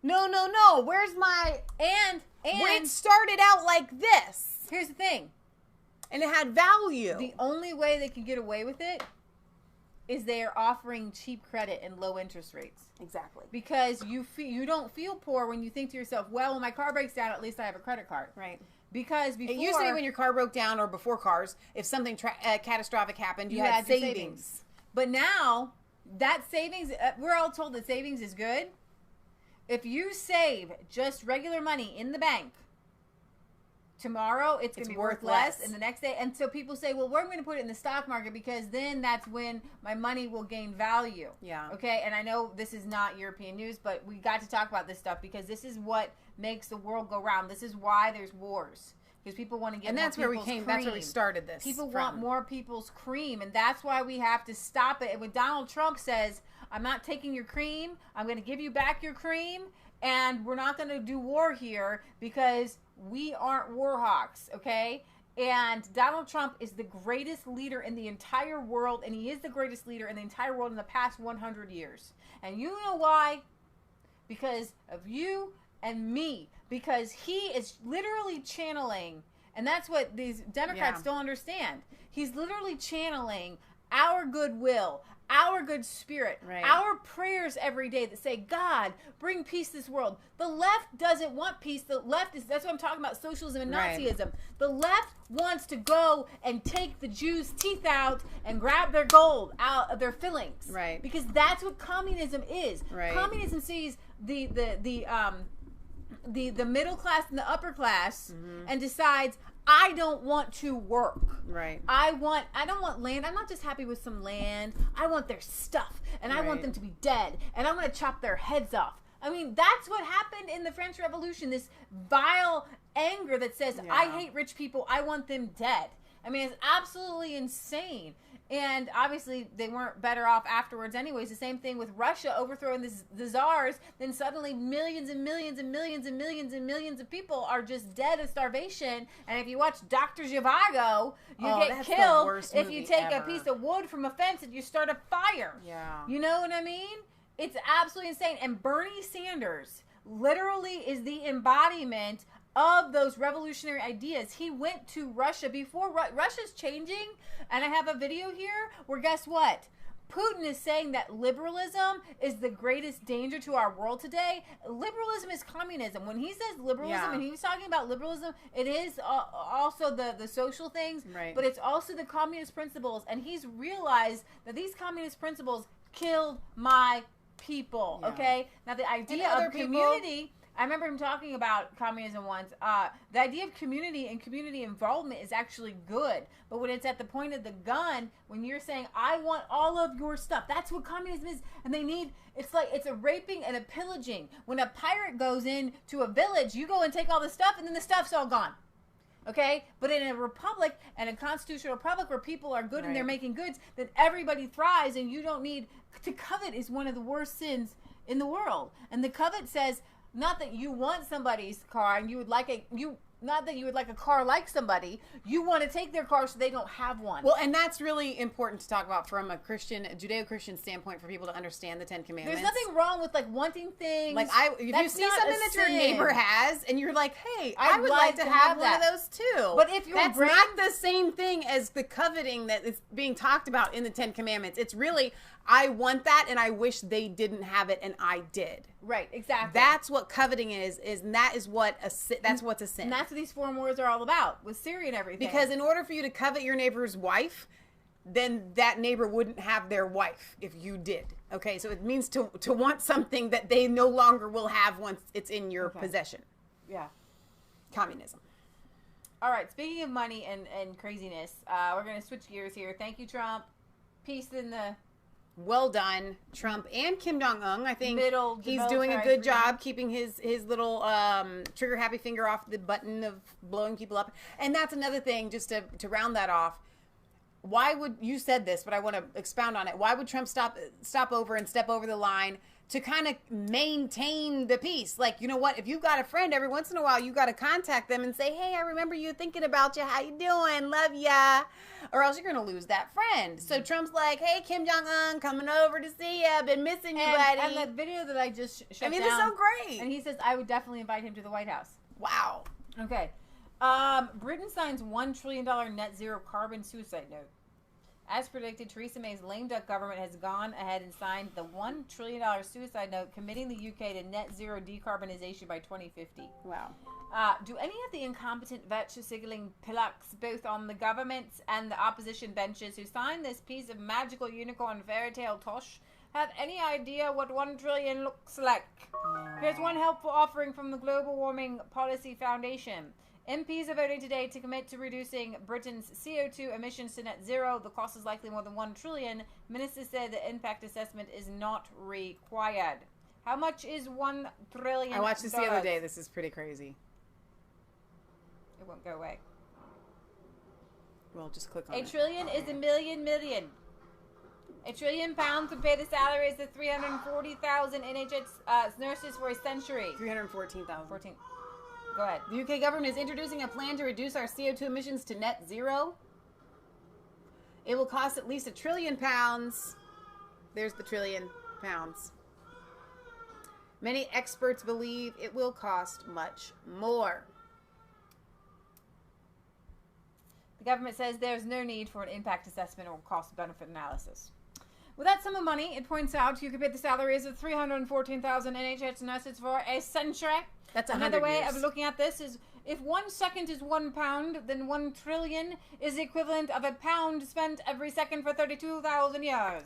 No. Where's my... And it started out like this. Here's the thing. And it had value. The only way they can get away with it is they are offering cheap credit and low interest rates. Exactly. Because you don't feel poor when you think to yourself, well, when my car breaks down, at least I have a credit card. Right. Because before... It used to be when your car broke down, or before cars, if something catastrophic happened, you had savings. But now, that savings, we're all told that savings is good. If you save just regular money in the bank tomorrow it's going to be worth less, and the next day. And so people say, well, we're going to put it in the stock market because then that's when my money will gain value. Yeah. Okay. And I know this is not European news, but we got to talk about this stuff because this is what makes the world go round. This is why there's wars. Because people want to get more people's cream. That's where we started this. People want more people's cream, and that's why we have to stop it. And when Donald Trump says, I'm not taking your cream, I'm going to give you back your cream, and we're not going to do war here because we aren't war hawks, okay? And Donald Trump is the greatest leader in the entire world, and he is the greatest leader in the entire world in the past 100 years. And you know why? Because of you and me, because he is literally channeling, and that's what these Democrats don't understand. He's literally channeling our goodwill, our good spirit, our prayers every day that say, God, bring peace to this world. The left doesn't want peace. The left is, that's what I'm talking about, socialism and Nazism. The left wants to go and take the Jews' teeth out and grab their gold out of their fillings. Right. Because that's what communism is. Right. Communism sees the middle class and the upper class and decides, I don't want to work. Right. I don't want land. I'm not just happy with some land. I want their stuff. And I want them to be dead. And I'm going to chop their heads off. I mean, that's what happened in the French Revolution. This vile anger that says, I hate rich people. I want them dead. I mean, it's absolutely insane. And obviously, they weren't better off afterwards anyways. The same thing with Russia overthrowing the czars. Then suddenly millions and millions and millions and millions and millions of people are just dead of starvation. And if you watch Dr. Zhivago, you get killed if you take a piece of wood from a fence and you start a fire. Yeah. You know what I mean? It's absolutely insane. And Bernie Sanders literally is the embodiment of those revolutionary ideas. He went to Russia before Russia's changing, and I have a video here where guess what? Putin is saying that liberalism is the greatest danger to our world today. Liberalism is communism. When he says liberalism, and he was talking about liberalism, it is also the social things, but it's also the communist principles. And he's realized that these communist principles killed my people, okay? Now, the idea of community... I remember him talking about communism once. The idea of community and community involvement is actually good. But when it's at the point of the gun, when you're saying, I want all of your stuff, that's what communism is. And it's like, it's a raping and a pillaging. When a pirate goes into a village, you go and take all the stuff, and then the stuff's all gone. Okay? But in a republic, and a constitutional republic where people are good and they're making goods, then everybody thrives, and you don't need... To covet is one of the worst sins in the world. And the covet says... Not that you want somebody's car and you would like not that you would like a car like somebody. You want to take their car so they don't have one. Well, and that's really important to talk about from a Judeo-Christian standpoint for people to understand the Ten Commandments. There's nothing wrong with like wanting things. Like if you see something that your neighbor has and you're like, hey, I would like to have one of those too. But if that's not the same thing as the coveting that is being talked about in the Ten Commandments. It's really, I want that and I wish they didn't have it and I did. Right, exactly. That's what coveting is that is what that's what's a sin. And that's what these 4 wars are all about with Syria and everything. Because in order for you to covet your neighbor's wife, then that neighbor wouldn't have their wife if you did. Okay, so it means to want something that they no longer will have once it's in your possession. Yeah. Communism. All right, speaking of money and craziness, we're going to switch gears here. Thank you, Trump. Peace in the... Well done, Trump and Kim Jong-un. I think he's doing a good job keeping his little trigger happy finger off the button of blowing people up. And that's another thing, just to round that off. Why would, you said this, but I want to expound on it. Why would Trump step over the line to kind of maintain the peace? Like, you know what? If you've got a friend, every once in a while, you got to contact them and say, hey, I remember you, thinking about you. How you doing? Love ya. Or else you're going to lose that friend. So Trump's like, hey, Kim Jong-un, coming over to see ya. Been missing you, buddy. And the video that I just shut down. It's so great. And he says, I would definitely invite him to the White House. Wow. Okay. Britain signs $1 trillion net zero carbon suicide note. As predicted, Theresa May's lame duck government has gone ahead and signed the $1 trillion suicide note, committing the UK to net zero decarbonization by 2050. Wow. Do any of the incompetent virtue-signaling pillocks, both on the government's and the opposition benches, who signed this piece of magical unicorn fairy tale tosh, have any idea what 1 trillion looks like? Here's one helpful offering from the Global Warming Policy Foundation. MPs are voting today to commit to reducing Britain's CO2 emissions to net zero. The cost is likely more than $1 trillion. Ministers said the impact assessment is not required. How much is $1 trillion? I watched this the other day. This is pretty crazy. It won't go away. Well, just click on it. $1 trillion is $1 million. £1 trillion would pay the salaries of 340,000 NHS nurses for a century. 314,000. 14. Go ahead. The UK government is introducing a plan to reduce our CO2 emissions to net zero. It will cost at least £1 trillion. There's the £1 trillion. Many experts believe it will cost much more. The government says there's no need for an impact assessment or cost-benefit analysis. With that sum of money, it points out you could pay the salaries of 314,000 NHS nurses for a century. That's another way years. of looking at this is if 1 second is £1, then $1 trillion is the equivalent of £1 spent every second for 32,000 years.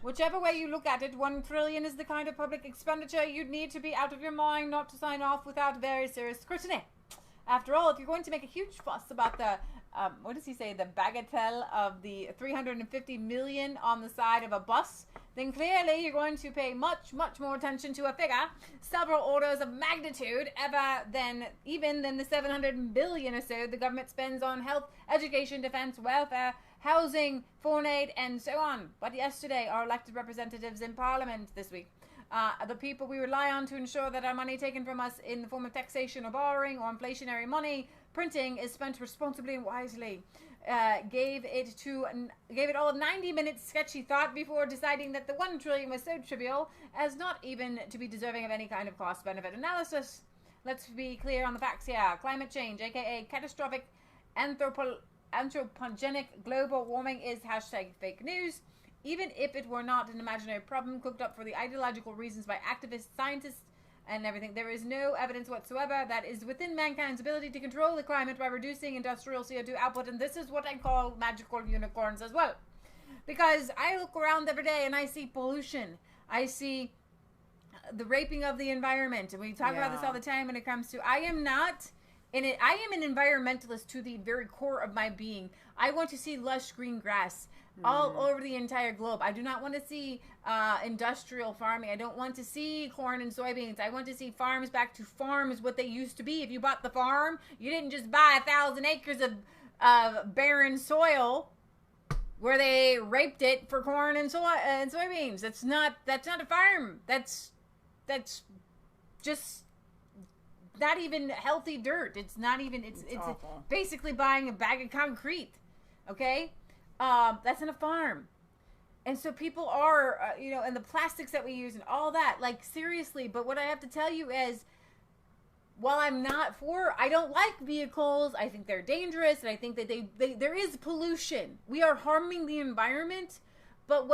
Whichever way you look at it, $1 trillion is the kind of public expenditure you'd need to be out of your mind not to sign off without very serious scrutiny. After all, if you're going to make a huge fuss about the what does he say, the bagatelle of the 350 million on the side of a bus, then clearly you're going to pay much, much more attention to a figure, several orders of magnitude even than the 700 billion or so the government spends on health, education, defense, welfare, housing, foreign aid, and so on. But yesterday, our elected representatives in Parliament this week, the people we rely on to ensure that our money taken from us in the form of taxation or borrowing or inflationary money printing is spent responsibly and wisely, gave it all of 90 minutes sketchy thought before deciding that the $1 trillion was so trivial as not even to be deserving of any kind of cost-benefit analysis. Let's be clear on the facts here. Climate change, aka catastrophic anthropogenic global warming, is #fake news. Even if it were not an imaginary problem cooked up for the ideological reasons by activists, scientists, and everything, there is no evidence whatsoever that is within mankind's ability to control the climate by reducing industrial CO2 output, and this is what I call magical unicorns as well. Because I look around every day and I see pollution. I see the raping of the environment, and we talk about this all the time when it comes to, I am an environmentalist to the very core of my being. I want to see lush green grass all over the entire globe. I do not want to see industrial farming. I don't want to see corn and soybeans. I want to see farms back to farms, what they used to be. If you bought the farm, you didn't just buy 1,000 acres of barren soil where they raped it for corn and soybeans. That's not a farm. That's just not even healthy dirt. It's basically buying a bag of concrete. Okay? That's in a farm. And so people are, and the plastics that we use and all that, like, seriously. But what I have to tell you is, while I don't like vehicles, I think they're dangerous, and I think that there is pollution. We are harming the environment, but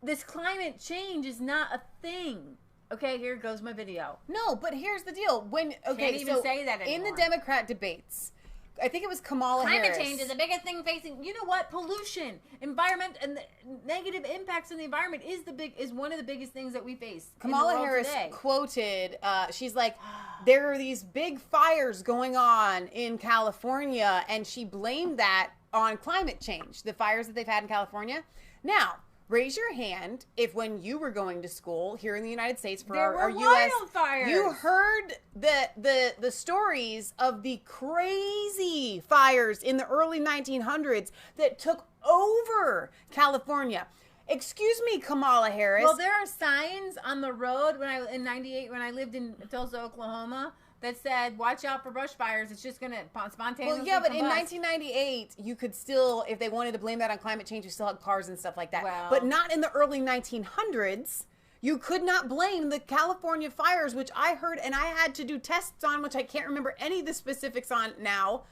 this climate change is not a thing. Okay, here goes my video. No, but here's the deal. Can't even say that anymore. In the Democrat debates, I think it was Kamala Harris. Climate change is the biggest thing facing. You know what? Pollution, environment, and the negative impacts on the environment is one of the biggest things that we face. Kamala Harris quoted. She's like, "There are these big fires going on in California," and she blamed that on climate change. The fires that they've had in California. Now, raise your hand if when you were going to school here in the United States for our U.S. wildfires. You heard the stories of the crazy fires in the early 1900s that took over California. Excuse me, Kamala Harris. Well, there are signs on the road in '98 when I lived in Tulsa, Oklahoma, that said, watch out for brush fires. It's just going to spontaneously Well, yeah, but in 1998, you could still, if they wanted to blame that on climate change, you still had cars and stuff like that. Well, but not in the early 1900s. You could not blame the California fires, which I heard, and I had to do tests on, which I can't remember any of the specifics on now.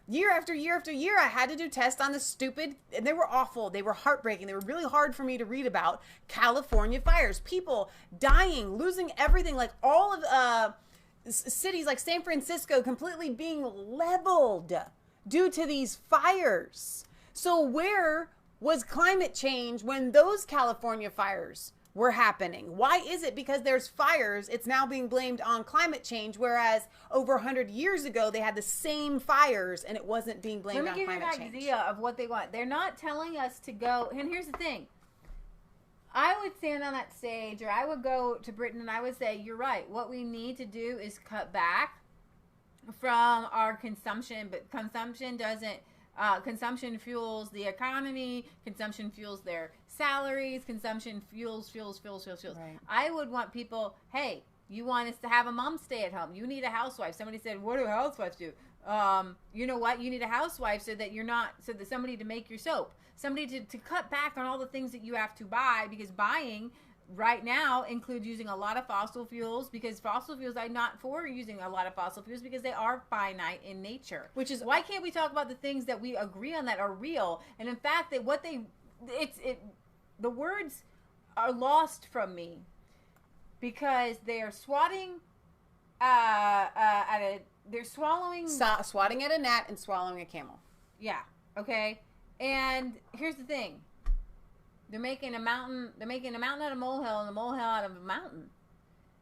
Year after year after year, I had to do tests on the stupid, and they were awful. They were heartbreaking. They were really hard for me to read about. California fires. People dying, losing everything, like all of cities like San Francisco completely being leveled due to these fires. So where was climate change when those California fires were happening. Why is it? Because there's fires, it's now being blamed on climate change, whereas over 100 years ago, they had the same fires and it wasn't being blamed on climate change. Let me give you an idea of what they want. They're not telling us to go, and here's the thing. I would stand on that stage, or I would go to Britain and I would say, you're right. What we need to do is cut back from our consumption, but consumption doesn't, consumption fuels the economy, consumption fuels their salaries, consumption fuels. Right. I would want people, hey, you want us to have a mom stay at home. You need a housewife. Somebody said, what do housewives do? You know what? You need a housewife so that somebody to make your soap. Somebody to cut back on all the things that you have to buy, because buying right now includes using a lot of fossil fuels, because fossil fuels, I'm not for using a lot of fossil fuels because they are finite in nature. Which is why can't we talk about the things that we agree on that are real? And in fact, that the words are lost from me because they are swatting they're swallowing swatting at a gnat and swallowing a camel. Yeah. Okay. And here's the thing. They're making a mountain out of a molehill and a molehill out of a mountain.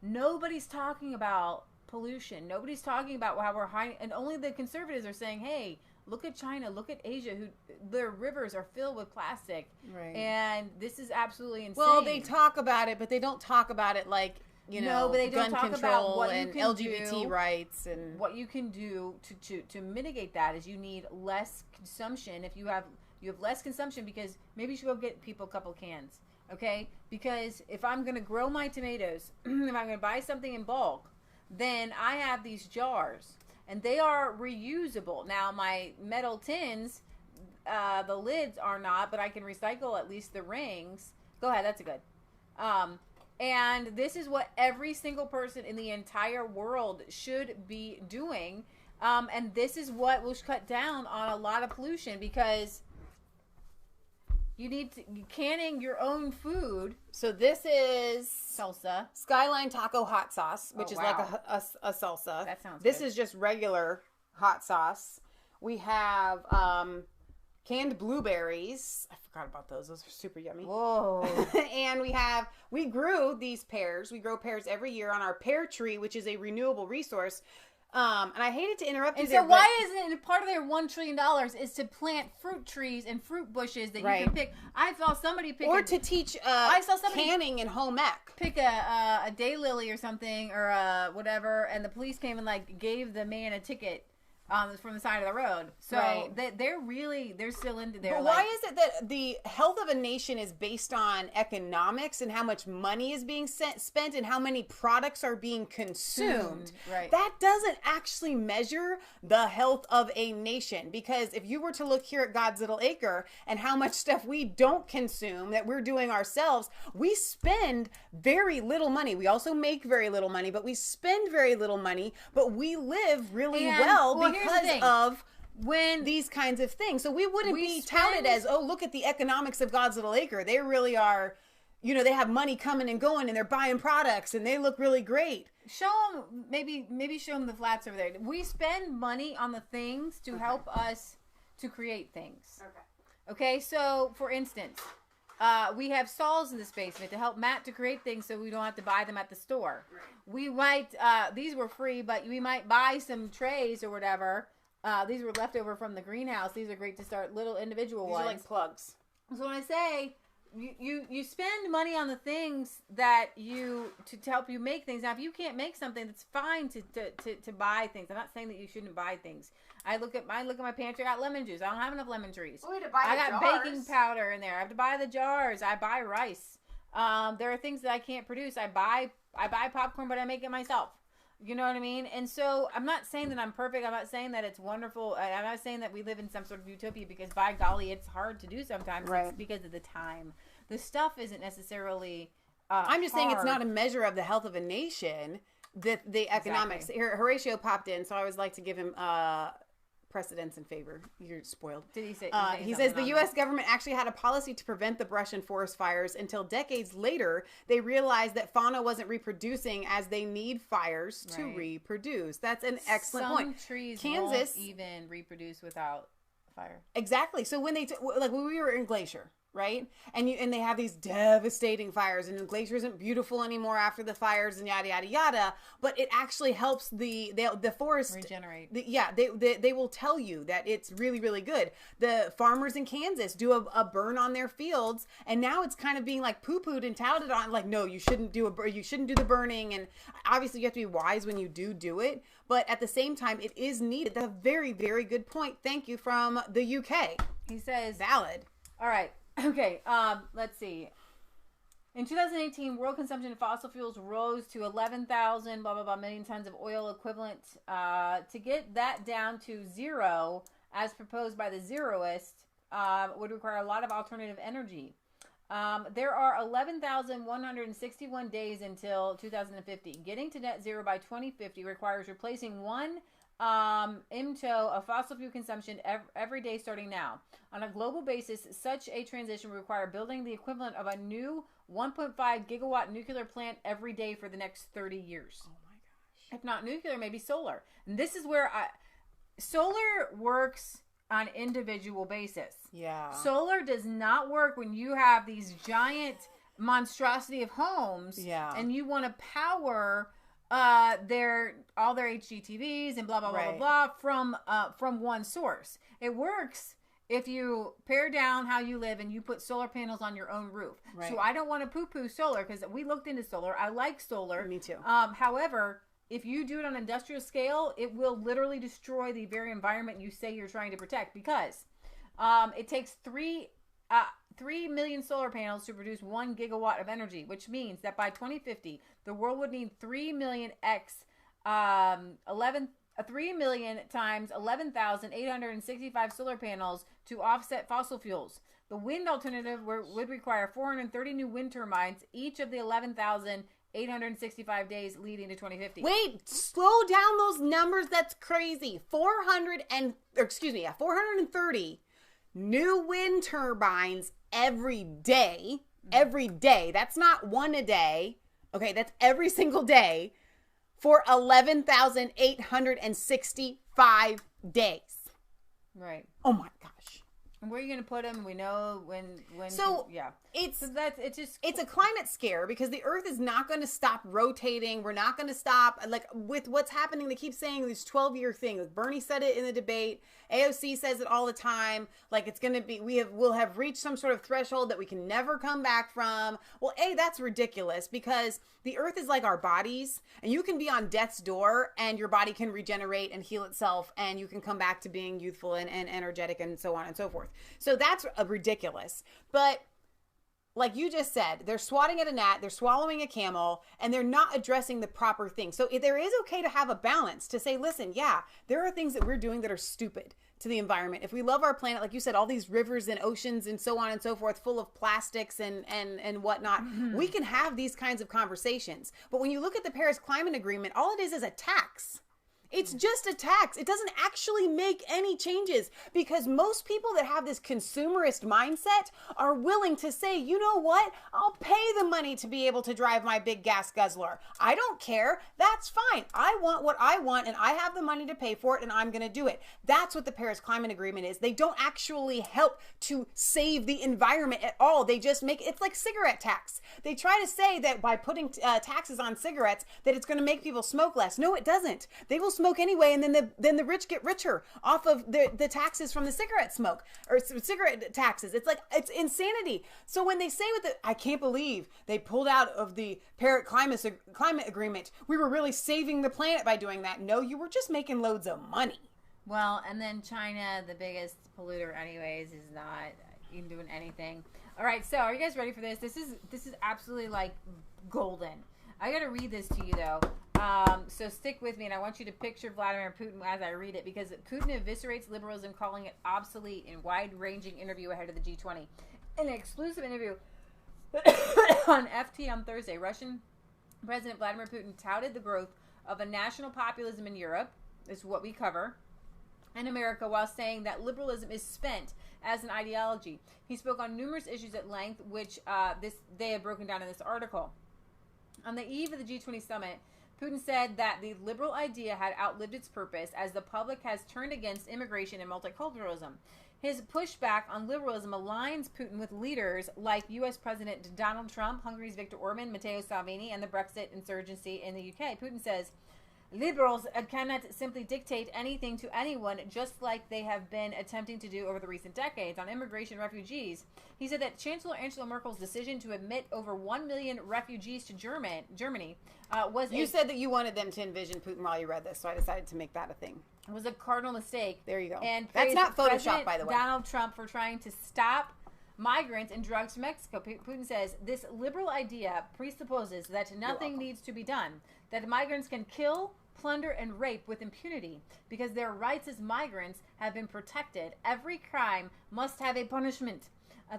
Nobody's talking about pollution. Nobody's talking about how we're high, and only the conservatives are saying, hey, look at China, look at Asia, who their rivers are filled with plastic. Right. And this is absolutely insane. Well, they talk about it, but they don't talk about it like, but they don't talk about what and LGBT rights and what you can do to mitigate that is you need less consumption. If you have less consumption, because maybe you should go get people a couple cans, okay? Because if I'm going to grow my tomatoes, if I'm going to buy something in bulk, then I have these jars, and they are reusable. Now, my metal tins, the lids are not, but I can recycle at least the rings. Go ahead, that's a good. And this is what every single person in the entire world should be doing. And this is what will cut down on a lot of pollution, because you need to canning your own food. So this is salsa, Skyline Taco hot sauce, which is like a salsa. That sounds This good. is just regular hot sauce. We have canned blueberries. I forgot about those. Those are super yummy. Whoa. And we grew these pears. We grow pears every year on our pear tree, which is a renewable resource. And I hated to interrupt you. And so why isn't it part of their $1 trillion is to plant fruit trees and fruit bushes that you can pick? I saw somebody pick to teach canning and home ec. Pick a daylily or something or whatever, and the police came and gave the man a ticket from the side of the road. So they're still into there. But why is it that the health of a nation is based on economics and how much money is being spent and how many products are being consumed? Right. That doesn't actually measure the health of a nation, because if you were to look here at God's Little Acre and how much stuff we don't consume that we're doing ourselves, we spend very little money. We also make very little money, but we spend very little money, but we live really well because of these kinds of things. So we wouldn't be touted as, oh, look at the economics of God's Little Acre. They really are, they have money coming and going and they're buying products and they look really great. Show them, maybe show them the flats over there. We spend money on the things to help us to create things. Okay, so for instance, we have stalls in this basement to help Matt to create things so we don't have to buy them at the store. Right. We might, these were free, but we might buy some trays or whatever. These were left over from the greenhouse. These are great to start little individual ones. These are like plugs. So when I say you spend money on the things that to help you make things. Now, if you can't make something, it's fine to buy things. I'm not saying that you shouldn't buy things. I look at my pantry. I got lemon juice. I don't have enough lemon trees. I got baking powder in there. I have to buy the jars. I buy rice. There are things that I can't produce. I buy popcorn, but I make it myself. You know what I mean? And so I'm not saying that I'm perfect. I'm not saying that it's wonderful. I'm not saying that we live in some sort of utopia, because by golly, it's hard to do sometimes. Right. It's because of the time. The stuff isn't necessarily I'm just saying it's not a measure of the health of a nation. The economics. Exactly. Here, Horatio popped in, so I always like to give him precedence in favor. You're spoiled. Did he say? He says the U.S. government actually had a policy to prevent the brush and forest fires until decades later they realized that fauna wasn't reproducing as they need fires to reproduce. That's an excellent point. Some trees Kansas won't even reproduce without fire. Exactly. So when when we were in Glacier, right? And they have these devastating fires, and the glacier isn't beautiful anymore after the fires, and yada yada yada. But it actually helps the forest regenerate. They will tell you that it's really, really good. The farmers in Kansas do a burn on their fields, and now it's kind of being like poo-pooed and touted on, like, no, you shouldn't do the burning, and obviously you have to be wise when you do it. But at the same time, it is needed. That's a very, very good point. Thank you from the UK. He says valid. All right. Okay, let's see. In 2018, world consumption of fossil fuels rose to 11,000 blah blah blah million tons of oil equivalent. To get that down to zero, as proposed by the zeroists, would require a lot of alternative energy. There are 11,161 days until 2050. Getting to net zero by 2050 requires replacing one IMTO of fossil fuel consumption every day starting now. On a global basis, such a transition would require building the equivalent of a new 1.5 gigawatt nuclear plant every day for the next 30 years. Oh my gosh. If not nuclear, maybe solar. And this is where solar works on individual basis. Yeah. Solar does not work when you have these giant monstrosity of homes, and you want to power all their HGTVs and blah blah blah blah blah from one source. It works if you pare down how you live and you put solar panels on your own roof. Right. So I don't want to poo-poo solar, because we looked into solar. I like solar. Me too. However, if you do it on an industrial scale, it will literally destroy the very environment you say you're trying to protect, because it takes 3 million solar panels to produce 1 gigawatt of energy, which means that by 2050, the world would need 3 million 3 million times 11,865 solar panels to offset fossil fuels. The wind alternative would require 430 new wind turbines, each of the 11,865 days leading to 2050. Wait, slow down those numbers. That's crazy. 430 new wind turbines every day. Every day. That's not one a day. Okay, that's every single day for 11,865 days. Right. Oh my gosh. And where are you going to put them? We know when. So it's a climate scare, because the Earth is not going to stop rotating. We're not going to stop, like, with what's happening. They keep saying this 12-year thing. Like Bernie said it in the debate. AOC says it all the time. Like, it's going to be, we'll have reached some sort of threshold that we can never come back from. Well, that's ridiculous, because the Earth is like our bodies, and you can be on death's door and your body can regenerate and heal itself, and you can come back to being youthful and energetic and so on and so forth. So that's ridiculous. But like you just said, they're swatting at a gnat, they're swallowing a camel, and they're not addressing the proper thing. So there is okay to have a balance, to say, listen, there are things that we're doing that are stupid to the environment. If we love our planet, like you said, all these rivers and oceans and so on and so forth, full of plastics and whatnot, we can have these kinds of conversations. But when you look at the Paris Climate Agreement, all it is a tax. It's just a tax. It doesn't actually make any changes, because most people that have this consumerist mindset are willing to say, you know what? I'll pay the money to be able to drive my big gas guzzler. I don't care. That's fine. I want what I want, and I have the money to pay for it, and I'm going to do it. That's what the Paris Climate Agreement is. They don't actually help to save the environment at all. They just make it's like cigarette tax. They try to say that by putting taxes on cigarettes that it's going to make people smoke less. No, it doesn't. They will smoke anyway, and then the rich get richer off of the taxes from the cigarette smoke, or cigarette taxes. It's insanity. So when they say I can't believe they pulled out of the Paris Climate Agreement, we were really saving the planet by doing that. No, you were just making loads of money. Well, and then China, the biggest polluter anyways, is not even doing anything. All right, so are you guys ready for this? This is absolutely like golden. I got to read this to you, though. So stick with me, and I want you to picture Vladimir Putin as I read it, because Putin eviscerates liberalism, calling it obsolete in wide-ranging interview ahead of the G20. In an exclusive interview on FT on Thursday, Russian President Vladimir Putin touted the growth of a national populism in Europe, this is what we cover, and America, while saying that liberalism is spent as an ideology. He spoke on numerous issues at length, which they have broken down in this article. On the eve of the G20 summit, Putin said that the liberal idea had outlived its purpose as the public has turned against immigration and multiculturalism. His pushback on liberalism aligns Putin with leaders like U.S. President Donald Trump, Hungary's Viktor Orban, Matteo Salvini, and the Brexit insurgency in the UK. Putin says liberals cannot simply dictate anything to anyone, just like they have been attempting to do over the recent decades. On immigration and refugees, he said that Chancellor Angela Merkel's decision to admit over 1 million refugees to Germany was... You said that you wanted them to envision Putin while you read this, so I decided to make that a thing. Was a cardinal mistake. There you go. And that's not Photoshop, President by the way. Donald Trump for trying to stop migrants and drugs from Mexico. Putin says this liberal idea presupposes that nothing needs to be done, that migrants can kill, plunder, and rape with impunity because their rights as migrants have been protected. Every crime must have a punishment.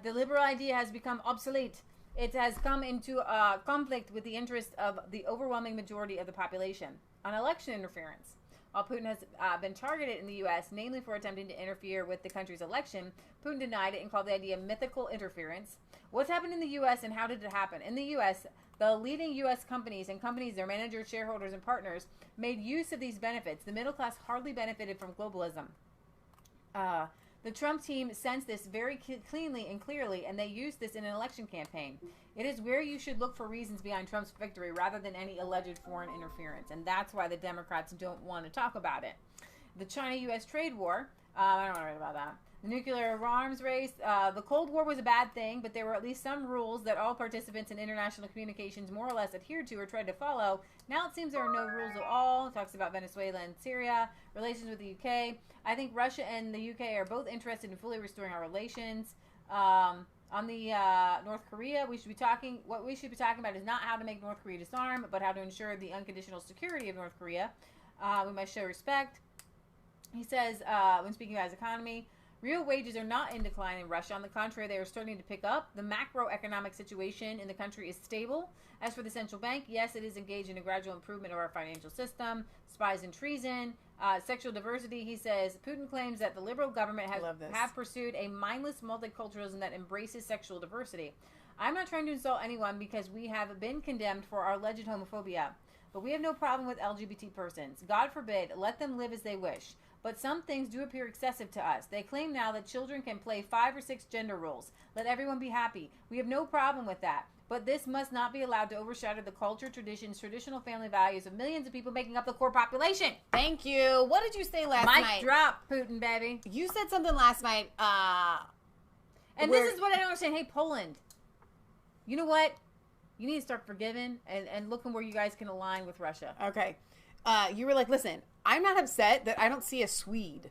The liberal idea has become obsolete. It has come into conflict with the interests of the overwhelming majority of the population. On election interference, while Putin has been targeted in the U.S., namely for attempting to interfere with the country's election, Putin denied it and called the idea mythical interference. What's happened in the U.S. and how did it happen? In the U.S., the leading U.S. companies and their managers, shareholders, and partners made use of these benefits. The middle class hardly benefited from globalism. The Trump team sensed this very cleanly and clearly, and they used this in an election campaign. It is where you should look for reasons behind Trump's victory rather than any alleged foreign interference, and that's why the Democrats don't want to talk about it. The China-U.S. trade war, I don't want to write about that. The nuclear arms race, the Cold War was a bad thing, but there were at least some rules that all participants in international communications more or less adhered to or tried to follow. Now it seems there are no rules at all. It talks about Venezuela and Syria, relations with the UK. I think Russia and the UK are both interested in fully restoring our relations. On the North Korea, what we should be talking about is not how to make North Korea disarm, but how to ensure the unconditional security of North Korea. We must show respect. He says, when speaking about his economy, real wages are not in decline in Russia. On the contrary, they are starting to pick up. The macroeconomic situation in the country is stable. As for the central bank, yes, it is engaged in a gradual improvement of our financial system. Spies and treason. Sexual diversity, he says, Putin claims that the liberal government have pursued a mindless multiculturalism that embraces sexual diversity. I'm not trying to insult anyone because we have been condemned for our alleged homophobia. But we have no problem with LGBT persons. God forbid, let them live as they wish. But some things do appear excessive to us. They claim now that children can play 5 or 6 gender roles. Let everyone be happy. We have no problem with that. But this must not be allowed to overshadow the culture, traditions, traditional family values of millions of people making up the core population. Thank you. What did you say last night? Mic drop, Putin, baby. You said something last night. And this is what I don't understand. Hey, Poland, you know what? You need to start forgiving and looking where you guys can align with Russia. Okay. You were like, listen, I'm not upset that I don't see a Swede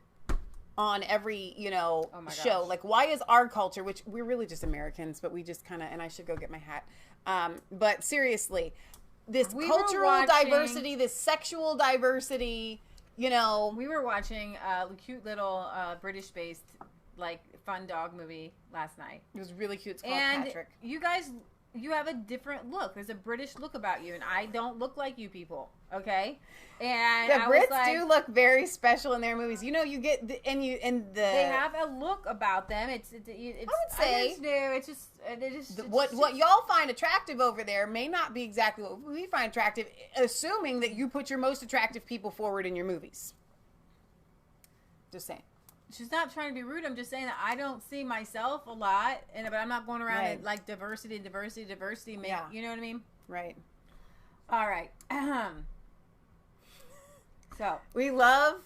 on every, show. Like, why is our culture, which we're really just Americans, but we just kind of, and I should go get my hat. But seriously, this cultural diversity, this sexual diversity, We were watching a cute little British-based, fun dog movie last night. It was really cute. It's called Patrick. You guys... You have a different look. There's a British look about you, and I don't look like you people. Okay, and the Brits do look very special in their movies. You get they have a look about them. It's I would say what y'all find attractive over there may not be exactly what we find attractive, assuming that you put your most attractive people forward in your movies. Just saying. She's not trying to be rude. I'm just saying that I don't see myself a lot, but I'm not going around and diversity. Yeah. You know what I mean? Right. All right. So we love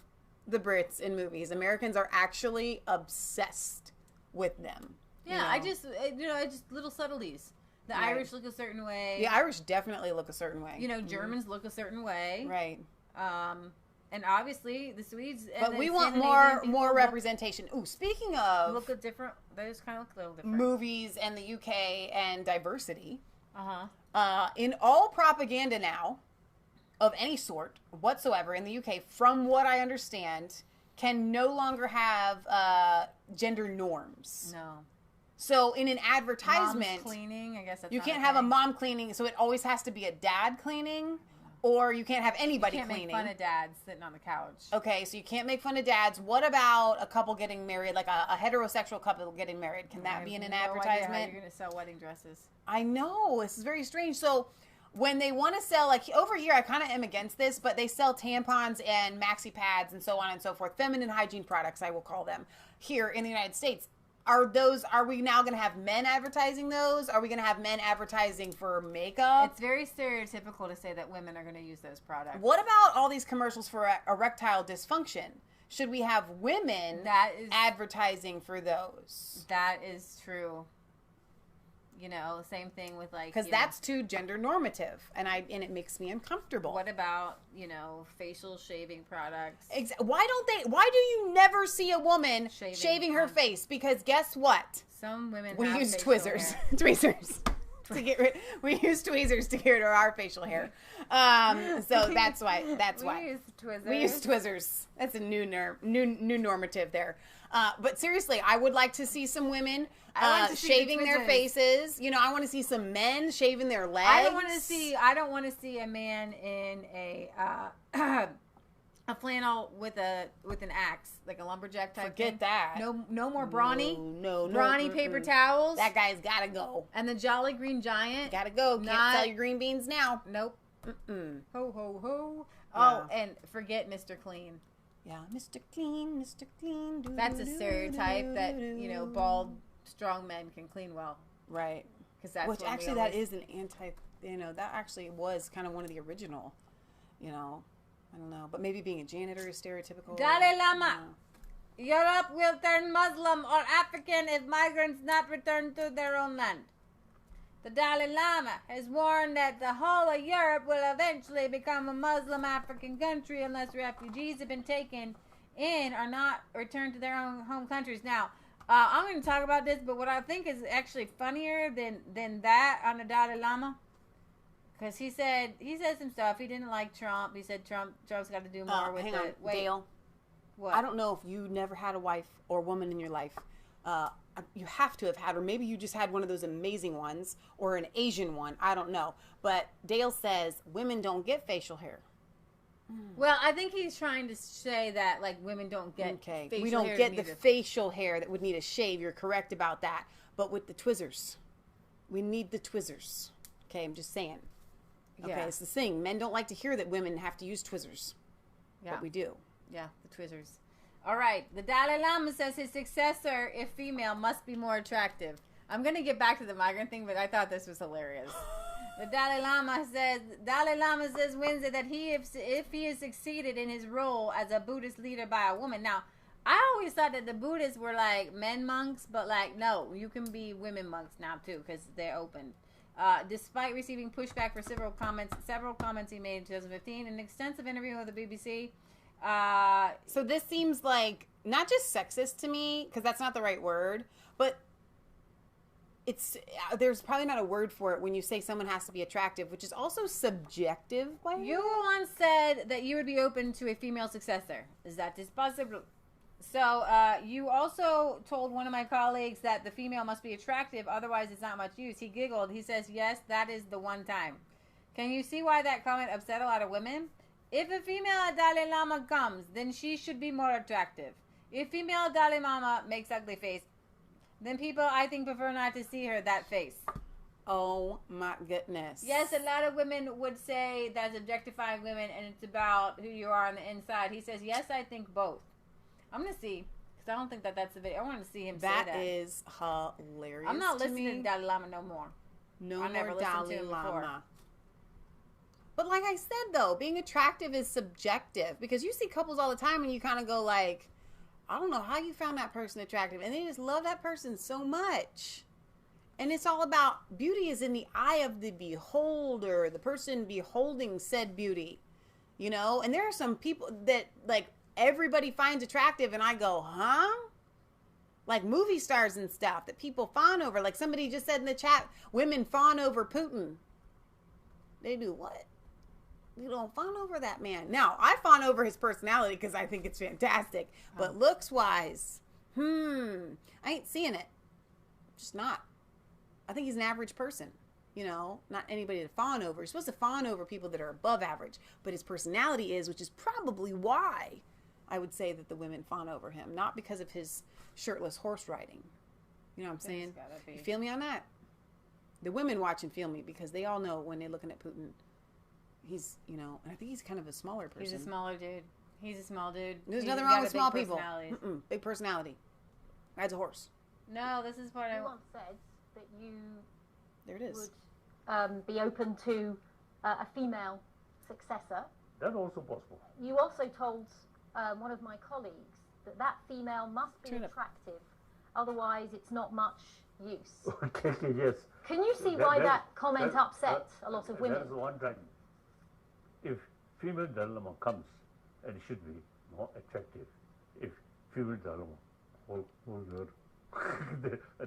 the Brits in movies. Americans are actually obsessed with them. Yeah, I just little subtleties. The Irish look a certain way. The Irish definitely look a certain way. Germans look a certain way. Right. And obviously the Swedes. But we want more representation. Ooh, speaking of look a different. They just kind of look a little different. Movies and the UK and diversity. In all propaganda now, of any sort whatsoever in the UK, from what I understand, can no longer have gender norms. No. So in an advertisement, mom's cleaning, I guess that's you can't have a mom cleaning. So it always has to be a dad cleaning. Or you can't have anybody cleaning. You can't make fun of dads sitting on the couch. Okay, so you can't make fun of dads. What about a couple getting married, like a heterosexual couple getting married? Can that be in an advertisement? Idea how you're going to sell wedding dresses. I know. This is very strange. So when they want to sell, like over here, I kind of am against this, but they sell tampons and maxi pads and so on and so forth, feminine hygiene products, I will call them, here in the United States. Are we now going to have men advertising those? Are we going to have men advertising for makeup? It's very stereotypical to say that women are going to use those products. What about all these commercials for erectile dysfunction? Should we have women advertising for those? That is true. You know, same thing with like... Because that's too gender normative, and it makes me uncomfortable. What about, you know, facial shaving products? Why do you never see a woman shaving her face? Because guess what? Some women we use tweezers. To get rid, we use tweezers to get rid of our facial hair. So that's why. We use tweezers. We use tweezers. That's a new normative there. But seriously, I would like to see some women shaving their faces. You know, I want to see some men shaving their legs. I don't want to see a man in a flannel with an axe, like a lumberjack type. Forget that. No more brawny. No. Brawny paper towels. That guy's gotta go. And the Jolly Green Giant. Gotta go. Can't sell your green beans now. Nope. Mm-mm. Ho ho ho. Yeah. Oh, and forget Mr. Clean. Yeah, Mr. Clean, Mr. Clean. That's a stereotype that, you know, bald, strong men can clean well. Right. Because that's which actually that is an anti. You know, that actually was kind of one of the original. You know. I don't know, but maybe being a janitor is stereotypical. Dalai Lama, Europe will turn Muslim or African if migrants not return to their own land. The Dalai Lama has warned that the whole of Europe will eventually become a Muslim African country unless refugees have been taken in or not returned to their own home countries. Now, I'm going to talk about this, but what I think is actually funnier than that on the Dalai Lama. Because he said some stuff. He didn't like Trump. He said Trump's got to do more with it. Wait, Dale. What? I don't know if you never had a wife or woman in your life. You have to have had, or maybe you just had one of those amazing ones, or an Asian one. I don't know. But Dale says women don't get facial hair. Well, I think he's trying to say that like women don't get facial hair. We don't get the facial hair that would need a shave. You're correct about that. But with the tweezers, we need the tweezers. Okay, I'm just saying. Okay, it's the thing. Men don't like to hear that women have to use tweezers. Yeah. But we do. Yeah, the tweezers. All right. The Dalai Lama says his successor, if female, must be more attractive. I'm going to get back to the migrant thing, but I thought this was hilarious. The Dalai Lama says Wednesday that if he has succeeded in his role as a Buddhist leader by a woman. Now, I always thought that the Buddhists were like men monks, but like, no, you can be women monks now too because they're open. Despite receiving pushback for several comments he made in 2015, an extensive interview with the BBC. So this seems like not just sexist to me, because that's not the right word, but there's probably not a word for it when you say someone has to be attractive, which is also subjective. You once said that you would be open to a female successor. Is that possible? So, you also told one of my colleagues that the female must be attractive, otherwise it's not much use. He giggled. He says, yes, that is the one time. Can you see why that comment upset a lot of women? If a female Dalai Lama comes, then she should be more attractive. If female Dalai Lama makes ugly face, then people, I think, prefer not to see her that face. Oh, my goodness. Yes, a lot of women would say that's objectifying women, and it's about who you are on the inside. He says, yes, I think both. I'm going to see, because I don't think that's the video. I want to see him say that. That is hilarious. I'm not listening to Dalai Lama no more. No more Dalai Lama. But like I said, though, being attractive is subjective, because you see couples all the time and you kind of go like, I don't know how you found that person attractive, and they just love that person so much. And it's all about beauty is in the eye of the beholder, the person beholding said beauty, you know? And there are some people that like everybody finds attractive, and I go, huh? Like movie stars and stuff that people fawn over. Like somebody just said in the chat, women fawn over Putin. They do what? You don't fawn over that man. Now, I fawn over his personality because I think it's fantastic. But looks-wise, I ain't seeing it. Just not. I think he's an average person. You know, not anybody to fawn over. You're supposed to fawn over people that are above average. But his personality is, which is probably why I would say that the women fawn over him. Not because of his shirtless horse riding. You know what I'm saying? You feel me on that? The women watch and feel me because they all know when they're looking at Putin, he's, you know, and I think he's kind of a smaller person. He's a smaller dude. He's a small dude. There's nothing wrong with small people. Big personality. Rides a horse. No, this is what I once said that you there it is. Would be open to a female successor. That's also possible. You also told one of my colleagues that female must be attractive, otherwise it's not much use. Okay, yes. Can you see why that comment upset a lot of women? That's one thing. If female dilemma comes, and it should be more attractive. If female dilemma,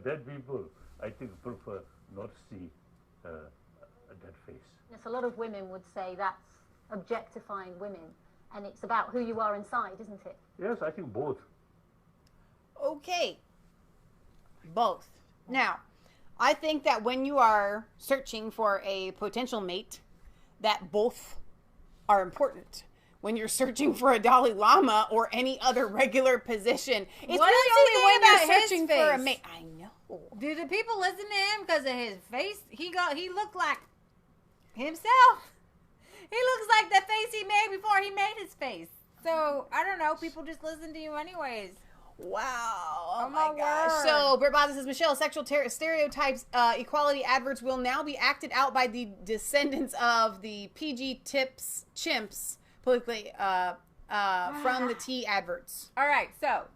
then people, I think, prefer not to see that face. Yes, a lot of women would say that's objectifying women, and it's about who you are inside, isn't it? Yes, I think both. Okay. Both. Now, I think that when you are searching for a potential mate, that both are important. When you're searching for a Dalai Lama or any other regular position, it's what really only when you're searching for a face? mate. I know. Do the people listen to him because of his face? He looked like himself. He looks like the face he made before he made his face. So, I don't know. People just listen to you anyways. Wow. Oh my gosh. So, Britt Bozza says, Michelle, sexual stereotypes, equality adverts will now be acted out by the descendants of the PG tips chimps, politically, from the T adverts. All right. So,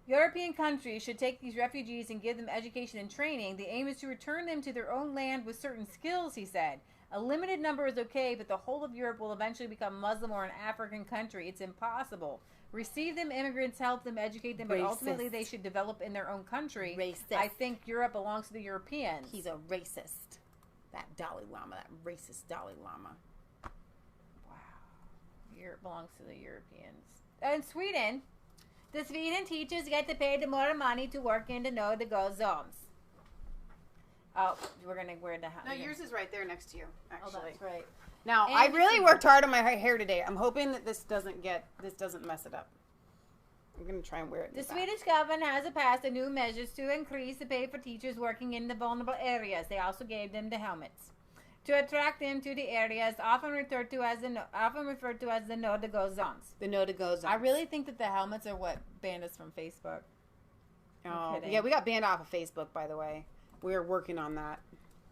European countries should take these refugees and give them education and training. The aim is to return them to their own land with certain skills, he said. A limited number is okay, but the whole of Europe will eventually become Muslim or an African country. It's impossible. Receive them, immigrants, help them, educate them, but ultimately they should develop in their own country. Racist. I think Europe belongs to the Europeans. He's a racist. That Dalai Lama, that racist Dalai Lama. Wow. Europe belongs to the Europeans. In Sweden, the Sweden teachers get to pay more money to work in the no-go zones. Oh, we're the house. No, yours is right there next to you, actually. Oh, that's right. Now, And I really worked hard on my hair today. I'm hoping that this doesn't mess it up. I'm going to try and wear it. The Swedish government has passed a new measures to increase the pay for teachers working in the vulnerable areas. They also gave them the helmets to attract them to the areas often referred to as the no-to-go zones. The no-to-go zones. I really think that the helmets are what banned us from Facebook. Oh, yeah, we got banned off of Facebook, by the way. We're working on that.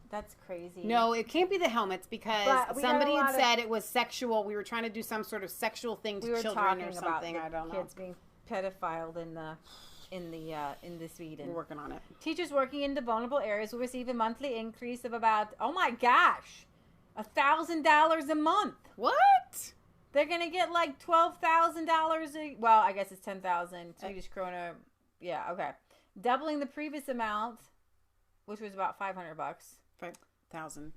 That's crazy. No, it can't be the helmets because somebody had said it was sexual. We were trying to do some sort of sexual thing to children or something. I don't know. Kids being pedophiled in the Sweden. We're working on it. Teachers working in the vulnerable areas will receive a monthly increase of about $1,000 a month. What? They're gonna get like $12,000. Well, I guess it's 10,000 Swedish krona. Yeah, okay, doubling the previous amount, which was about $500. 5,000.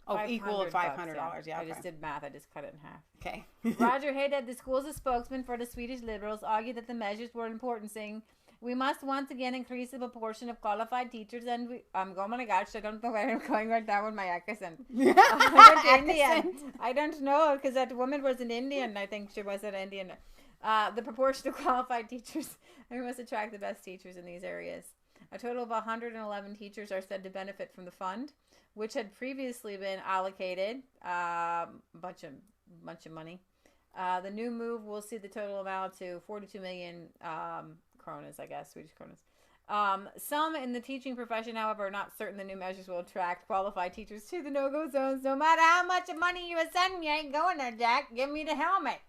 Oh, equal to $500. Yeah, okay. I just did math. I just cut it in half. Okay. Roger Haydad, the school's a spokesman for the Swedish Liberals, argued that the measures were important, saying, "We must once again increase the proportion of qualified teachers." And oh my gosh, I don't know where I'm going right now with my accent. I don't know, because that woman was an Indian. I think she was an Indian. The proportion of qualified teachers, we must attract the best teachers in these areas. A total of 111 teachers are said to benefit from the fund, which had previously been allocated a bunch of money. The new move will see the total amount to 42 million kronas, I guess, Swedish kronas. Some in the teaching profession, however, are not certain the new measures will attract qualified teachers to the no-go zones. No matter how much money you send, you ain't going there, Jack. Give me the helmet.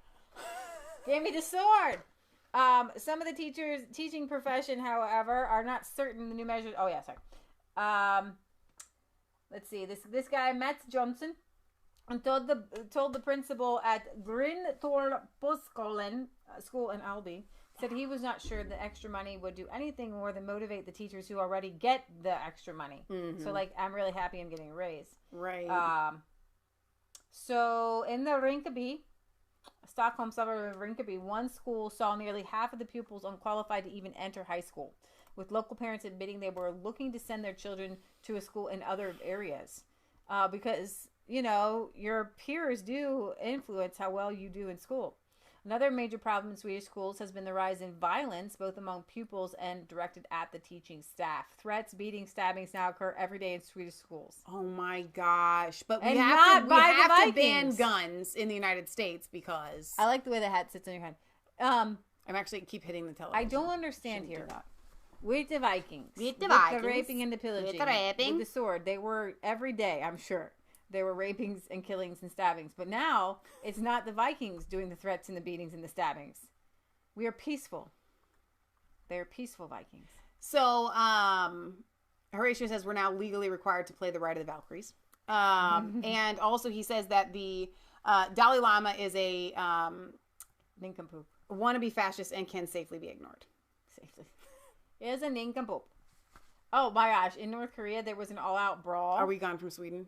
Give me the sword. Some of the teaching profession, however, are not certain the new measures. Oh yeah, sorry. Let's see. This guy Mats Johnson told the principal at Grindtorpsskolan school in Alby, said he was not sure the extra money would do anything more than motivate the teachers who already get the extra money. Mm-hmm. So like, I'm really happy I'm getting a raise. Right. So in the Rinkeby, Stockholm suburb of Rinkeby, one school saw nearly half of the pupils unqualified to even enter high school, with local parents admitting they were looking to send their children to a school in other areas. Because, you know, your peers do influence how well you do in school. Another major problem in Swedish schools has been the rise in violence, both among pupils and directed at the teaching staff. Threats, beatings, stabbings now occur every day in Swedish schools. Oh my gosh. But we And have not by the to ban Vikings. guns in the United States because I like the way the hat sits on your head. I'm actually keep hitting the television. I don't understand here. With the Vikings. With the raping and the pillaging. With the raping. With the sword. They were every day, I'm sure. There were rapings and killings and stabbings. But now, it's not the Vikings doing the threats and the beatings and the stabbings. We are peaceful. They are peaceful Vikings. So, Horatio says we're now legally required to play the Ride of the Valkyries. And also he says that the Dalai Lama is a nincompoop, wannabe fascist and can safely be ignored. Safely. Is a nincompoop. Oh my gosh. In North Korea, there was an all-out brawl. Are we gone from Sweden?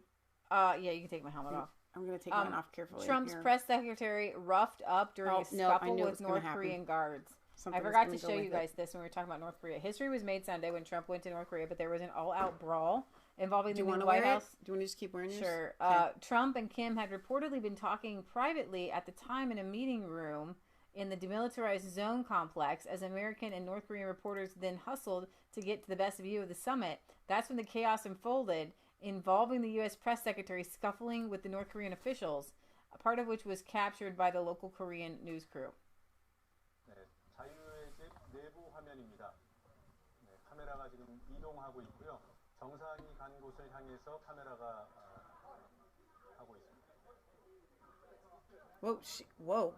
Yeah, you can take my helmet off. I'm going to take mine off carefully. Trump's press secretary roughed up during a scuffle with North Korean guards. I forgot to show you guys this when we were talking about North Korea. History was made Sunday when Trump went to North Korea, but there was an all-out brawl involving the new White House. Do you want to just keep wearing yours? Sure. Okay. Trump and Kim had reportedly been talking privately at the time in a meeting room in the demilitarized zone complex as American and North Korean reporters then hustled to get to the best view of the summit. That's when the chaos unfolded, involving the U.S. press secretary scuffling with the North Korean officials, a part of which was captured by the local Korean news crew. 네, 자유의 집 내부 화면입니다. 네, 카메라가 지금 이동하고 있고요. 정상이 간 곳을 향해서 카메라가 하고 있습니다. Whoa.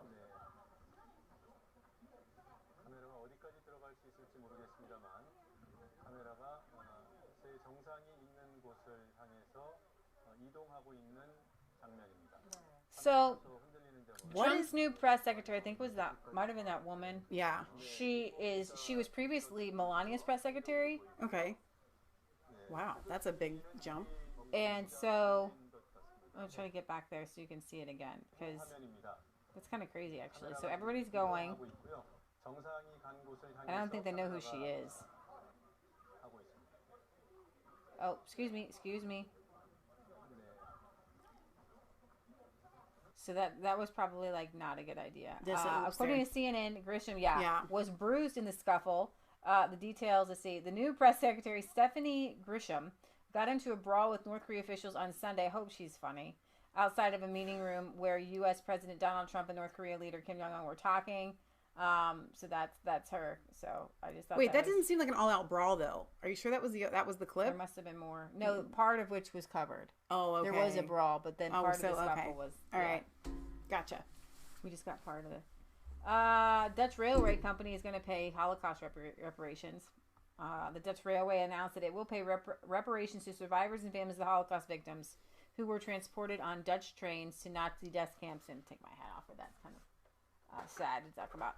네, 카메라가 어디까지 들어갈 수 있을지 모르겠습니다만 카메라가 제 정상이 있는 곳을 향해서 이동하고 있는 장면입니다. So, Trump's new press secretary, I think might have been that woman. Yeah. She was previously Melania's press secretary. Okay. Wow, that's a big jump. And so, I'll try to get back there so you can see it again, because it's kind of crazy actually. So everybody's going. I don't think they know who she is. Oh, excuse me. So that was probably like not a good idea. According to CNN, Grisham, was bruised in the scuffle. The details, let's see. The new press secretary, Stephanie Grisham, got into a brawl with North Korea officials on Sunday. I hope she's funny. Outside of a meeting room where U.S. President Donald Trump and North Korea leader Kim Jong-un were talking. So that's her. So I just thought. Wait, that doesn't seem like an all-out brawl, though. Are you sure that was the clip? There must have been more. No, part of which was covered. Oh, okay. There was a brawl, but then part of the scuffle was. All right, gotcha. We just got part of it. Dutch Railway Company is going to pay Holocaust reparations. The Dutch Railway announced that it will pay reparations to survivors and families of the Holocaust victims who were transported on Dutch trains to Nazi death camps. And take my hat off, for that's kind of sad to talk about.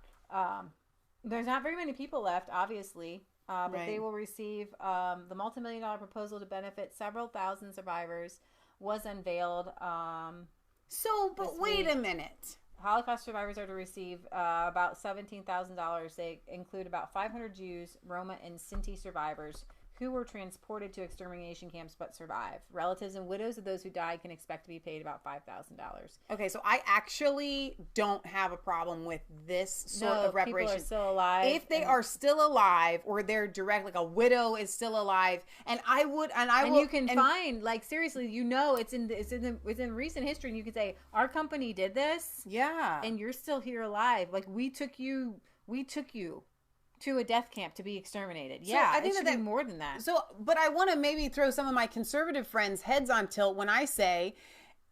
There's not very many people left, obviously, but they will receive the multi-million-dollar proposal to benefit several thousand survivors was unveiled. But wait a minute. Holocaust survivors are to receive about $17,000. They include about 500 Jews, Roma, and Sinti survivors who were transported to extermination camps but survived. Relatives and widows of those who died can expect to be paid about $5,000. Okay, so I actually don't have a problem with this sort of reparation. People are still alive. If they are still alive, or they're direct, like a widow is still alive, and you can find, like, seriously, it's in recent history, and you can say our company did this, and you're still here alive. Like, we took you to a death camp to be exterminated. So I think it should be more than that. So, but I want to maybe throw some of my conservative friends' heads on tilt when I say,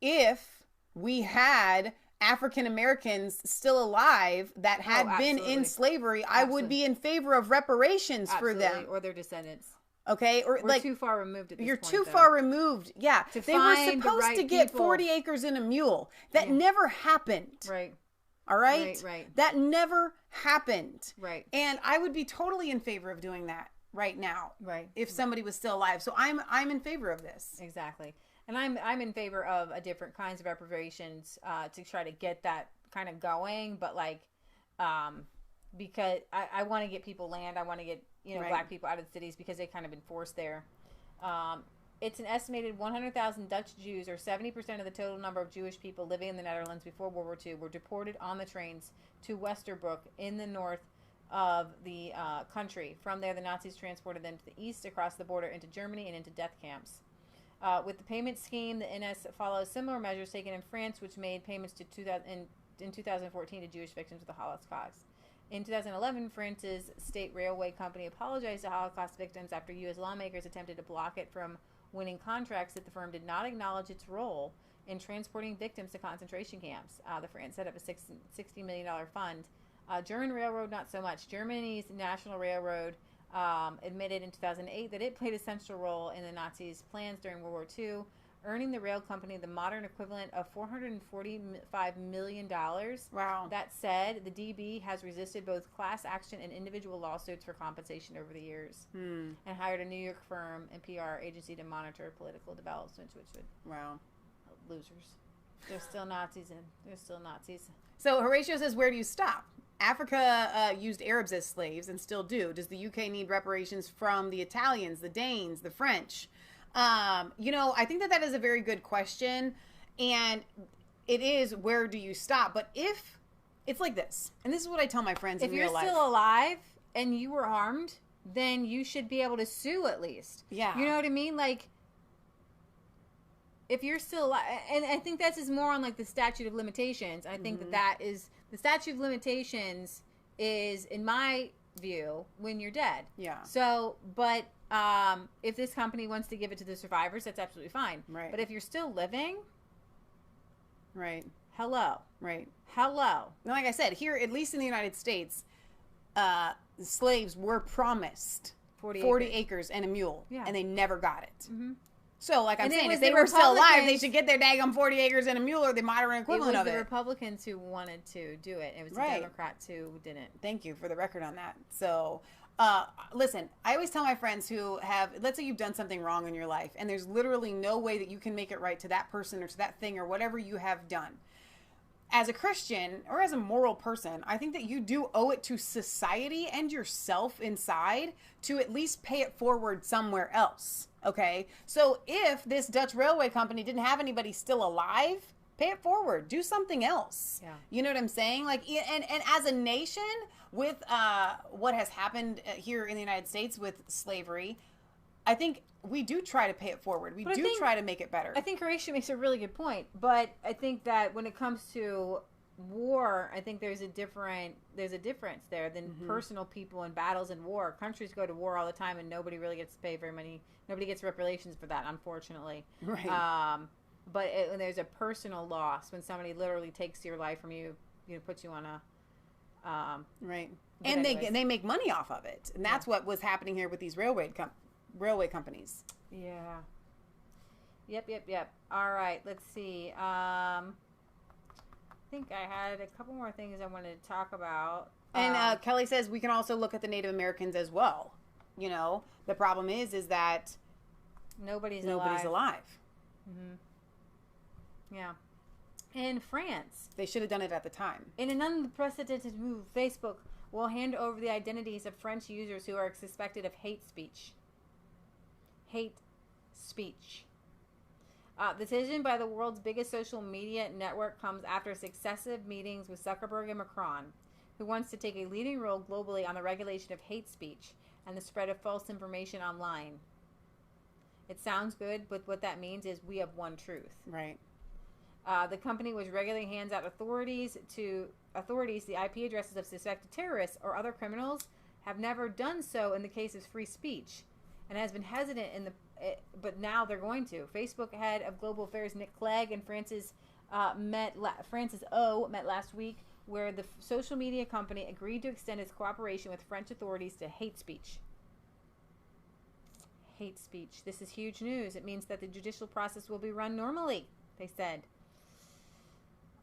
if we had African Americans still alive that had been in slavery, I would be in favor of reparations for them. Or their descendants. Okay, or we're too far removed at this point. You're too far removed. Yeah, they were supposed to get 40 acres and a mule. That never happened. Right. All right? Right. That never happened. Right. And I would be totally in favor of doing that right now. Right. If somebody was still alive. So I'm in favor of this. Exactly. And I'm in favor of a different kinds of reparations to try to get that kind of going, but because I want to get people land. I want to get, Black people out of the cities because they kind of been forced there. it's an estimated 100,000 Dutch Jews, or 70% of the total number of Jewish people living in the Netherlands before World War II, were deported on the trains to Westerbroek in the north of the country. From there, the Nazis transported them to the east, across the border into Germany, and into death camps. With the payment scheme, the NS follows similar measures taken in France, which made payments to in 2014 to Jewish victims of the Holocaust. In 2011, France's state railway company apologized to Holocaust victims after U.S. lawmakers attempted to block it from winning contracts that the firm did not acknowledge its role in transporting victims to concentration camps. The France set up a $60 million fund. German Railroad, not so much. Germany's National Railroad admitted in 2008 that it played a central role in the Nazis' plans during World War II, earning the rail company the modern equivalent of $445 million. Wow. That said, the DB has resisted both class action and individual lawsuits for compensation over the years, and hired a New York firm and PR agency to monitor political developments, which would... Wow. Losers. There's still Nazis in. There's still Nazis. So Horatio says, where do you stop? Africa used Arabs as slaves and still do. Does the UK need reparations from the Italians, the Danes, the French? I think that is a very good question, and it is, where do you stop? But if it's like this, and this is what I tell my friends in real life. If you're still alive and you were harmed, then you should be able to sue at least. Yeah. You know what I mean? Like, if you're still alive, and I think that's is more on like the statute of limitations. I think that is, the statute of limitations is, in my view, when you're dead. Yeah. So, but if this company wants to give it to the survivors, that's absolutely fine. Right. But if you're still living, right. Hello. Right. Hello. And like I said, here, at least in the United States, slaves were promised 40 acres and a mule, and they never got it. Mm-hmm. So, like I'm saying, if they were still alive, they should get their daggum 40 acres and a mule, or the modern equivalent of it. It was the Republicans who wanted to do it. It was the Democrats who didn't. Thank you for the record on that. So, listen, I always tell my friends who have, let's say you've done something wrong in your life, and there's literally no way that you can make it right to that person or to that thing or whatever you have done. As a Christian or as a moral person, I think that you do owe it to society and yourself inside to at least pay it forward somewhere else. Okay? So if this Dutch railway company didn't have anybody still alive, pay it forward. Do something else. Yeah. You know what I'm saying? Like, and as a nation, with what has happened here in the United States with slavery, I think we do try to pay it forward. We do try to make it better. I think Horatio makes a really good point. But I think that when it comes to war, I think there's a difference there than personal people in battles and war. Countries go to war all the time, and nobody really gets to pay very many. Nobody gets reparations for that, unfortunately. Right. But when there's a personal loss, when somebody literally takes your life from you, puts you on a right. And they make money off of it, and that's what was happening here with these railway companies. Yeah. Yep. All right. Let's see. I think I had a couple more things I wanted to talk about. And Kelly says we can also look at the Native Americans as well. You know, the problem is that nobody's alive. Mm-hmm. Yeah. In France, they should have done it at the time. In an unprecedented move, Facebook will hand over the identities of French users who are suspected of hate speech. The decision by the world's biggest social media network comes after successive meetings with Zuckerberg and Macron, who wants to take a leading role globally on the regulation of hate speech and the spread of false information online. It sounds good, but what that means is we have one truth. Right. The company which regularly hands out authorities the IP addresses of suspected terrorists or other criminals have never done so in the case of free speech, and has been hesitant but now they're going to. Facebook head of global affairs Nick Clegg and Francis O met last week, where the social media company agreed to extend its cooperation with French authorities to hate speech. Hate speech. This is huge news. It means that the judicial process will be run normally, they said.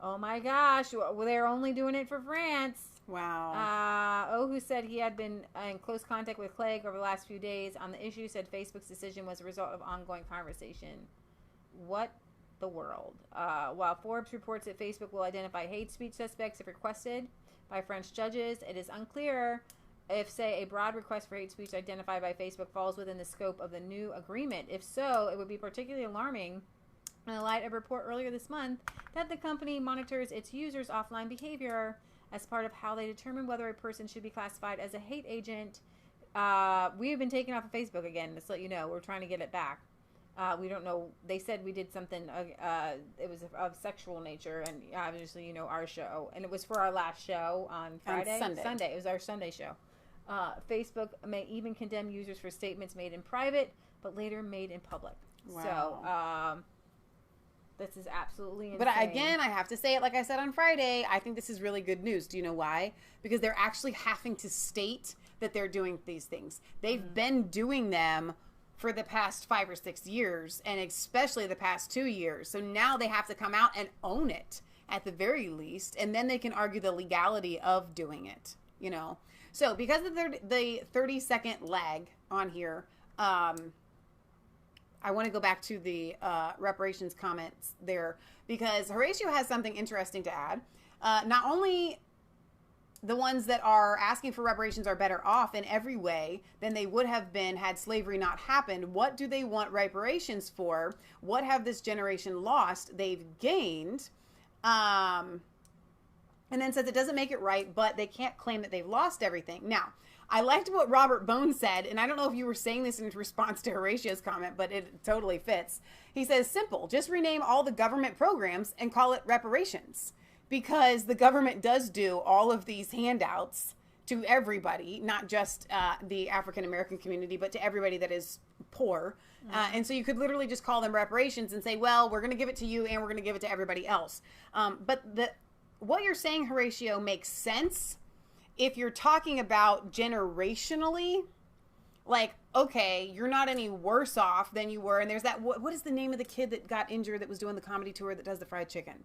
Oh my gosh, they're only doing it for France. Wow. Who said he had been in close contact with Clegg over the last few days on the issue, said Facebook's decision was a result of ongoing conversation. What the world? While Forbes reports that Facebook will identify hate speech suspects if requested by French judges, it is unclear if, say, a broad request for hate speech identified by Facebook falls within the scope of the new agreement. If so, it would be particularly alarming in the light of a report earlier this month that the company monitors its users' offline behavior as part of how they determine whether a person should be classified as a hate agent. We have been taken off of Facebook again. Just to let you know, we're trying to get it back. We don't know. They said we did something. It was of sexual nature, and obviously, our show, and it was for our last show on Friday, Sunday. It was our Sunday show. Facebook may even condemn users for statements made in private, but later made in public. Wow. So, this is absolutely insane. But again, I have to say it like I said on Friday. I think this is really good news. Do you know why? Because they're actually having to state that they're doing these things. They've been doing them for the past 5 or 6 years, and especially the past 2 years. So now they have to come out and own it at the very least, and then they can argue the legality of doing it, So because of the 30-second lag on here, I want to go back to the reparations comments there, because Horatio has something interesting to add. Not only the ones that are asking for reparations are better off in every way than they would have been had slavery not happened. What do they want reparations for? What have this generation lost? They've gained. And then says it doesn't make it right, but they can't claim that they've lost everything. Now, I liked what Robert Bone said, and I don't know if you were saying this in response to Horatio's comment, but it totally fits. He says, simple, just rename all the government programs and call it reparations. Because the government does do all of these handouts to everybody, not just the African-American community, but to everybody that is poor. And so you could literally just call them reparations and say, well, we're going to give it to you and we're going to give it to everybody else. But what you're saying, Horatio, makes sense if you're talking about generationally. Like, okay, you're not any worse off than you were. And there's that, what is the name of the kid that got injured that was doing the comedy tour that does the fried chicken?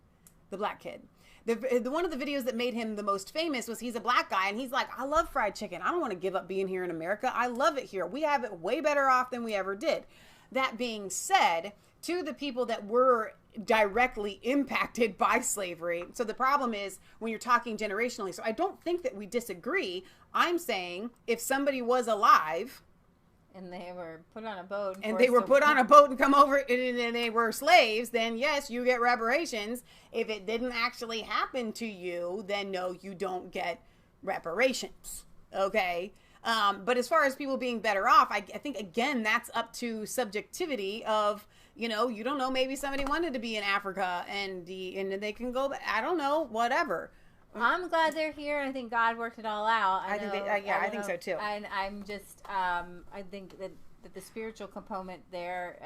The black kid. The one of the videos that made him the most famous was he's a black guy and he's like, I love fried chicken. I don't want to give up being here in America. I love it here. We have it way better off than we ever did. That being said, to the people that were directly impacted by slavery. So the problem is when you're talking generationally. So I don't think that we disagree. I'm saying if somebody was alive and they were put on a boat. And they were put on a boat and come over and they were slaves, then yes, you get reparations. If it didn't actually happen to you, then no, you don't get reparations. Okay? But as far as people being better off, I think, again, that's up to subjectivity of, you don't know, maybe somebody wanted to be in Africa and they can go, I don't know, whatever. I'm glad they're here, and I think God worked it all out. I think so too. And I'm just, I think that the spiritual component there,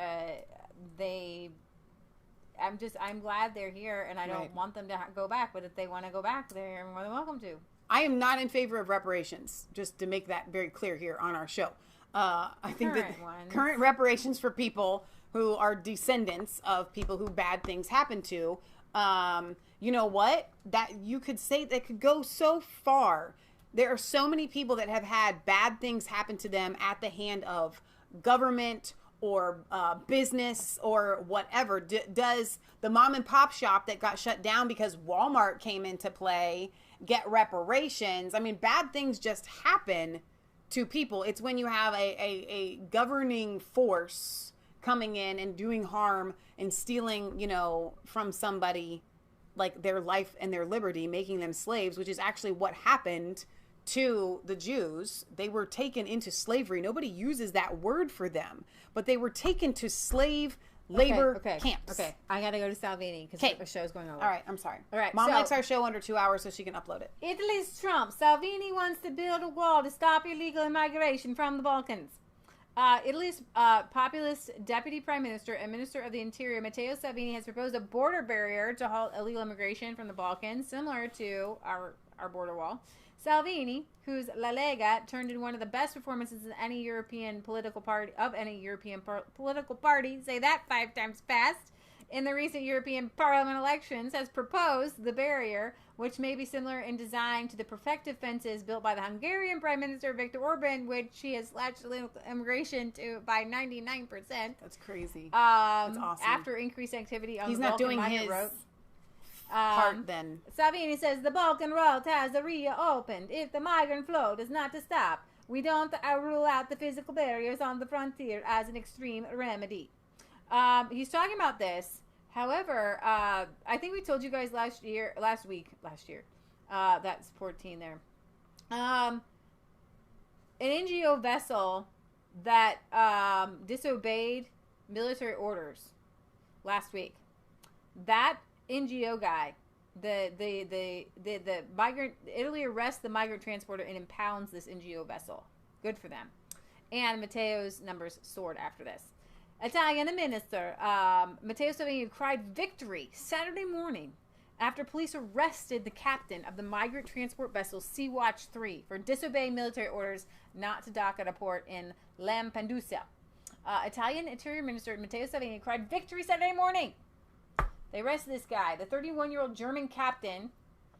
I'm glad they're here, and I don't want them to go back. But if they want to go back, they're more than welcome to. I am not in favor of reparations, just to make that very clear here on our show. I think current reparations for people who are descendants of people who bad things happen to. You know what? That you could say that could go so far. There are so many people that have had bad things happen to them at the hand of government or business or whatever. Does the mom and pop shop that got shut down because Walmart came into play get reparations? I mean, bad things just happen to people. It's when you have a governing force coming in and doing harm and stealing, from somebody, like their life and their liberty, making them slaves, which is actually what happened to the Jews. They were taken into slavery. Nobody uses that word for them, but they were taken to slave labor camps. Okay, I gotta go to Salvini because the show's going over. All right, I'm sorry. All right, Mom likes our show under 2 hours so she can upload it. Italy's Trump. Salvini wants to build a wall to stop illegal immigration from the Balkans. Italy's populist deputy prime minister and minister of the interior, Matteo Salvini, has proposed a border barrier to halt illegal immigration from the Balkans, similar to our border wall. Salvini, whose La Lega turned in one of the best performances of any European political party, say that 5 times fast, in the recent European Parliament elections, has proposed the barrier, which may be similar in design to the protective fences built by the Hungarian Prime Minister Viktor Orban, which he has slashed illegal immigration to by 99%. That's crazy. That's awesome. After increased activity on the Balkan migrant route. part then. Salvini says the Balkan route has reopened. If the migrant flow does not stop, we don't rule out the physical barriers on the frontier as an extreme remedy. He's talking about this. However, I think we told you guys last week, that's 14 there. An NGO vessel that disobeyed military orders last week. That NGO guy, the migrant, Italy arrests the migrant transporter and impounds this NGO vessel. Good for them. And Matteo's numbers soared after this. Italian minister Matteo Salvini cried victory Saturday morning after police arrested the captain of the migrant transport vessel Sea-Watch 3 for disobeying military orders not to dock at a port in Lampedusa. Italian Interior Minister Matteo Salvini cried victory Saturday morning. They arrested this guy, the 31-year-old German captain.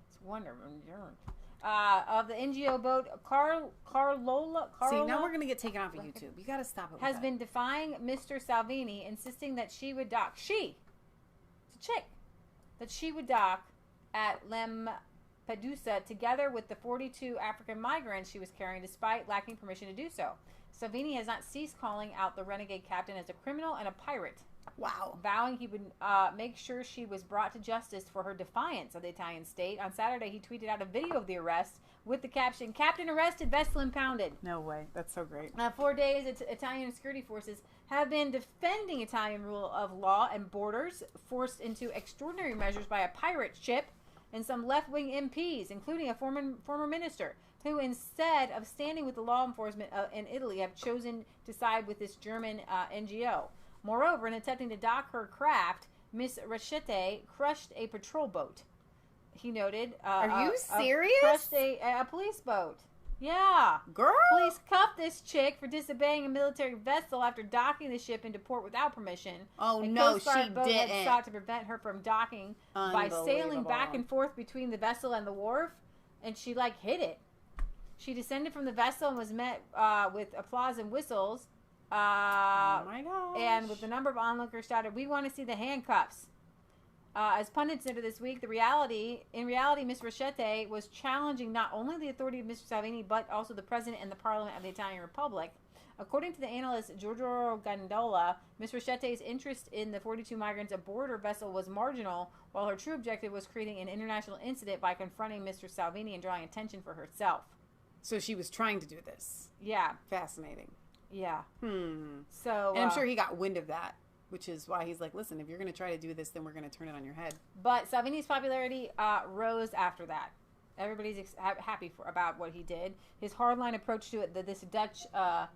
It's wonderful, German. Of the NGO boat Carlola. See, now we're going to get taken off of YouTube. You got to stop it. Has been defying Mr. Salvini, insisting that she would dock. It's a chick. That she would dock at Lampedusa together with the 42 African migrants she was carrying, despite lacking permission to do so. Salvini has not ceased calling out the renegade captain as a criminal and a pirate. Wow. Vowing he would make sure she was brought to justice for her defiance of the Italian state. On Saturday, he tweeted out a video of the arrest with the caption, "Captain arrested, vessel impounded." No way. That's so great. 4 days, Italian security forces have been defending Italian rule of law and borders, forced into extraordinary measures by a pirate ship and some left-wing MPs, including a former minister, who instead of standing with the law enforcement in Italy have chosen to side with this German NGO. Moreover, in attempting to dock her craft, Miss Rachete crushed a patrol boat. He noted. Are you serious? Crushed a police boat. Yeah. Girl. Police cuffed this chick for disobeying a military vessel after docking the ship into port without permission. Oh, a no, Coast Guard she boat didn't. had sought to prevent her from docking by sailing back and forth between the vessel and the wharf, and she, hit it. She descended from the vessel and was met with applause and whistles. Oh my gosh. And with the number of onlookers shouted, "We want to see the handcuffs." As pundits noted this week, in reality, Ms. Rachete was challenging not only the authority of Mr. Salvini, but also the president and the parliament of the Italian Republic. According to the analyst Giorgio Gandola, Ms. Rachete's interest in the 42 migrants aboard her vessel was marginal, while her true objective was creating an international incident by confronting Mr. Salvini and drawing attention for herself. So she was trying to do this. Yeah. Fascinating. Yeah. So, and I'm sure he got wind of that, which is why he's like, listen, if you're going to try to do this, then we're going to turn it on your head. But Salvini's popularity rose after that. Everybody's happy about what he did. His hardline approach to it, this Dutch, the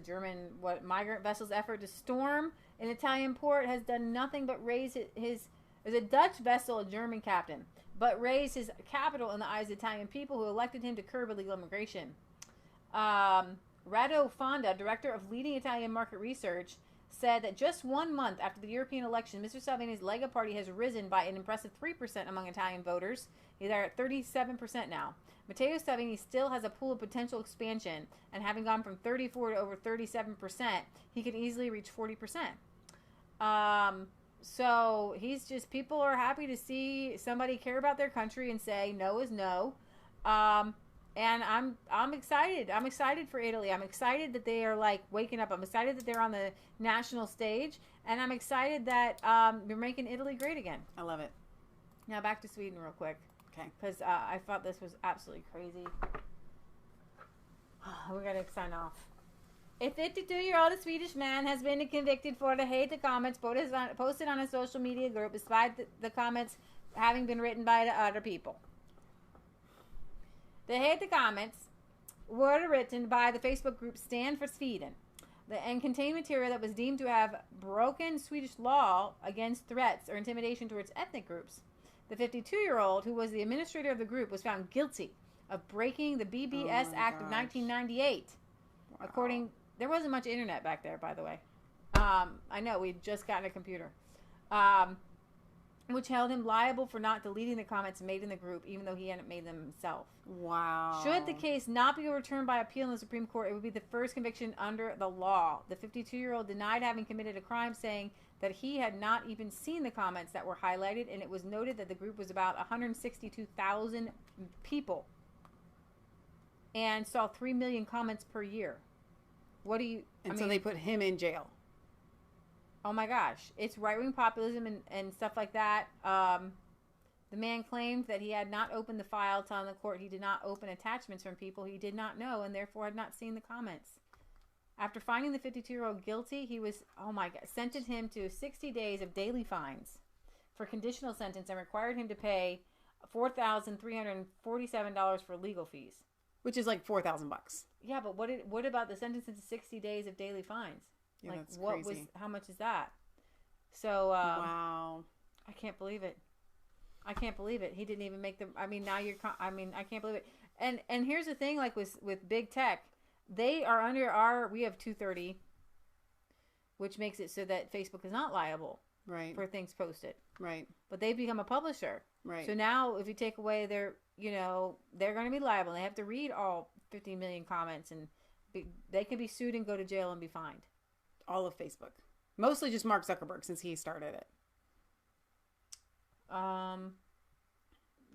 German, migrant vessel's effort to storm an Italian port has done nothing but raise his as a Dutch vessel, a German captain, but raise his capital in the eyes of Italian people who elected him to curb illegal immigration. Rado Fonda, director of leading Italian market research, said that just 1 month after the European election, Mr. Salvini's Lega Party has risen by an impressive 3% among Italian voters. They're at 37% now. Matteo Salvini still has a pool of potential expansion, and having gone from 34 to over 37%, he could easily reach 40%. So he's just, people are happy to see somebody care about their country and say no is no. And I'm excited. I'm excited for Italy. I'm excited that they are waking up. I'm excited that they're on the national stage, and I'm excited that we're making Italy great again. I love it. Now back to Sweden real quick. Okay. Because I thought this was absolutely crazy. We gotta sign off. A 52-year-old Swedish man has been convicted for the hate comments posted on a social media group, despite the comments having been written by the other people. The hate comments were written by the Facebook group Stand for Sweden and contained material that was deemed to have broken Swedish law against threats or intimidation towards ethnic groups. The 52-year-old, who was the administrator of the group, was found guilty of breaking the BBS Act of 1998. Wow. There wasn't much internet back there, by the way. I know, we'd just gotten a computer. which held him liable for not deleting the comments made in the group, even though he hadn't made them himself. Wow. Should the case not be overturned by appeal in the Supreme Court, it would be the first conviction under the law. The 52-year-old denied having committed a crime, saying that he had not even seen the comments that were highlighted, and it was noted that the group was about 162,000 people and saw 3 million comments per year. What do you... So they put him in jail. Oh my gosh. It's right-wing populism and stuff like that. The man claimed that he had not opened the file, telling the court he did not open attachments from people he did not know and therefore had not seen the comments. After finding the 52-year-old guilty, he was, sentenced him to 60 days of daily fines for conditional sentence and required him to pay $4,347 for legal fees. Which is like $4,000. Yeah, but what about the sentence to 60 days of daily fines? Yeah, like, that's what crazy. how much is that? So, wow. I can't believe it. I can't believe it. He didn't even make the, I can't believe it. And here's the thing, like with big tech, they are under we have 230, which makes it so that Facebook is not liable for things posted. Right. But they've become a publisher. Right. So now if you take away their, they're going to be liable. They have to read all 50 million comments and they can be sued and go to jail and be fined. All of Facebook. Mostly just Mark Zuckerberg since he started it.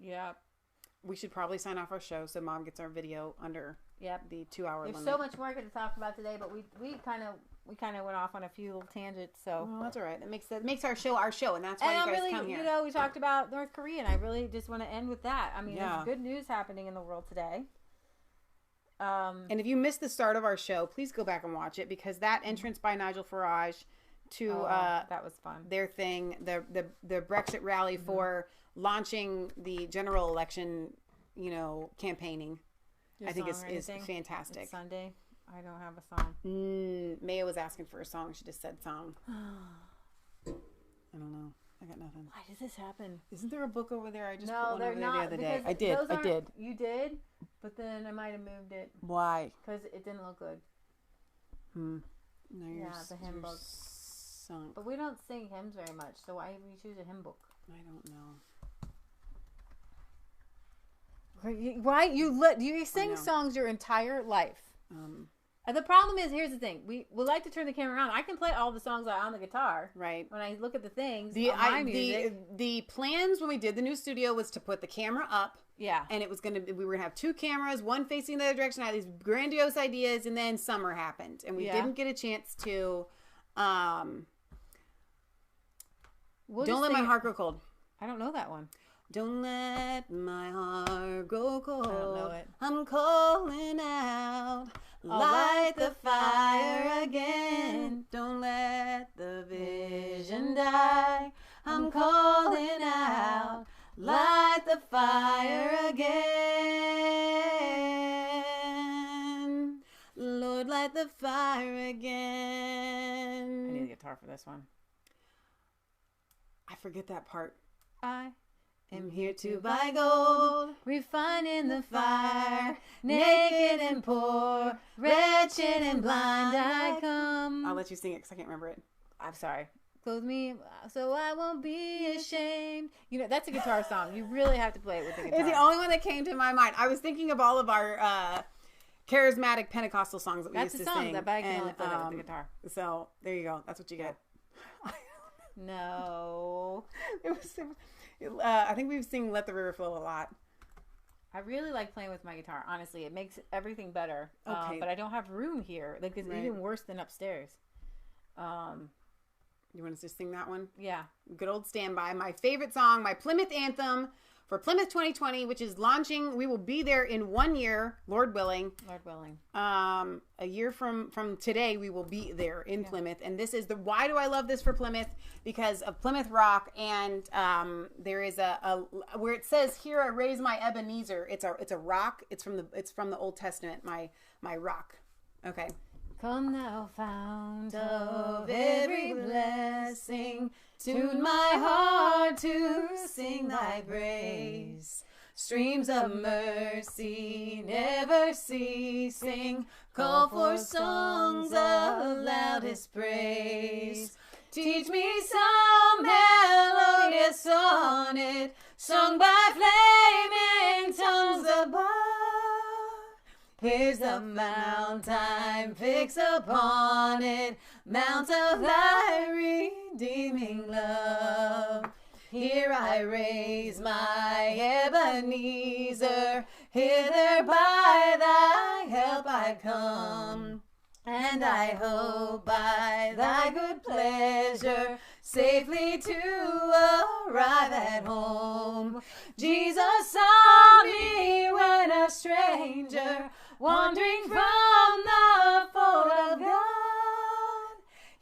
Yeah. We should probably sign off our show so Mom gets our video under the 2-hour limit. There's so much more to talk about today, but we kind of went off on a few little tangents. So that's all right. That makes our show, and that's why you guys come here. We talked about North Korea, and I really just want to end with that. I mean, there's good news happening in the world today. And if you missed the start of our show, please go back and watch it, because that entrance by Nigel Farage to that was fun. Their thing, the Brexit rally for launching the general election, campaigning. I think is fantastic. It's Sunday. I don't have a song. Maia was asking for a song. She just said song. I don't know. I got nothing. Why does this happen? Isn't there a book over there? I just put one they're over not, there the other day. I did. You did? But then I might have moved it. Why? Because it didn't look good. No, the hymn book. Sunk. But we don't sing hymns very much, so why would you choose a hymn book? I don't know. Why you sing songs your entire life? And the problem is, here's the thing: we like to turn the camera around. I can play all the songs on the guitar, right? When I look at the things, the plans when we did the new studio was to put the camera up, and it was we were gonna have 2 cameras, one facing the other direction. I had these grandiose ideas, and then summer happened, and we didn't get a chance to. Don't let my heart grow cold. I don't know that one. Don't let my heart grow cold. I don't know it. I'm calling out. Light the fire again. Don't let the vision die. I'm calling out. Light the fire again. Lord, light the fire again. I need a guitar for this one. I forget that part. I am here to buy gold, refined in the fire, naked and poor, wretched and blind I come. I'll let you sing it because I can't remember it. I'm sorry. Clothe me so I won't be ashamed. That's a guitar song. You really have to play it with the guitar. It's the only one that came to my mind. I was thinking of all of our charismatic Pentecostal songs that we used to sing. That's a song that I can only play that with the guitar. So there you go. That's what you get. No. I think we've seen Let the River Flow a lot. I really like playing with my guitar. Honestly, it makes everything better. Okay. But I don't have room here. Like, it's even worse than upstairs. You want us to sing that one? Yeah. Good old Standby. My favorite song, my Plymouth anthem for Plymouth 2020, which is launching. We will be there in 1 year, Lord willing. Lord willing. A year from today, we will be there in Plymouth. And this is why do I love this for Plymouth? Because of Plymouth Rock. And there is a where it says here, I raise my Ebenezer. It's a rock. It's from the Old Testament. My rock. Okay. Come thou fount of every blessing, tune my heart to sing thy praise. Streams of mercy never ceasing, call for songs of loudest praise. Teach me some melodious song upon it, sung by flaming tongues above. Here's the mount I'm fixed upon it, mount of thy redeeming love. Here I raise my Ebenezer, hither by thy help I come. And I hope by thy good pleasure safely to arrive at home. Jesus saw me when a stranger, wandering from the fold of God.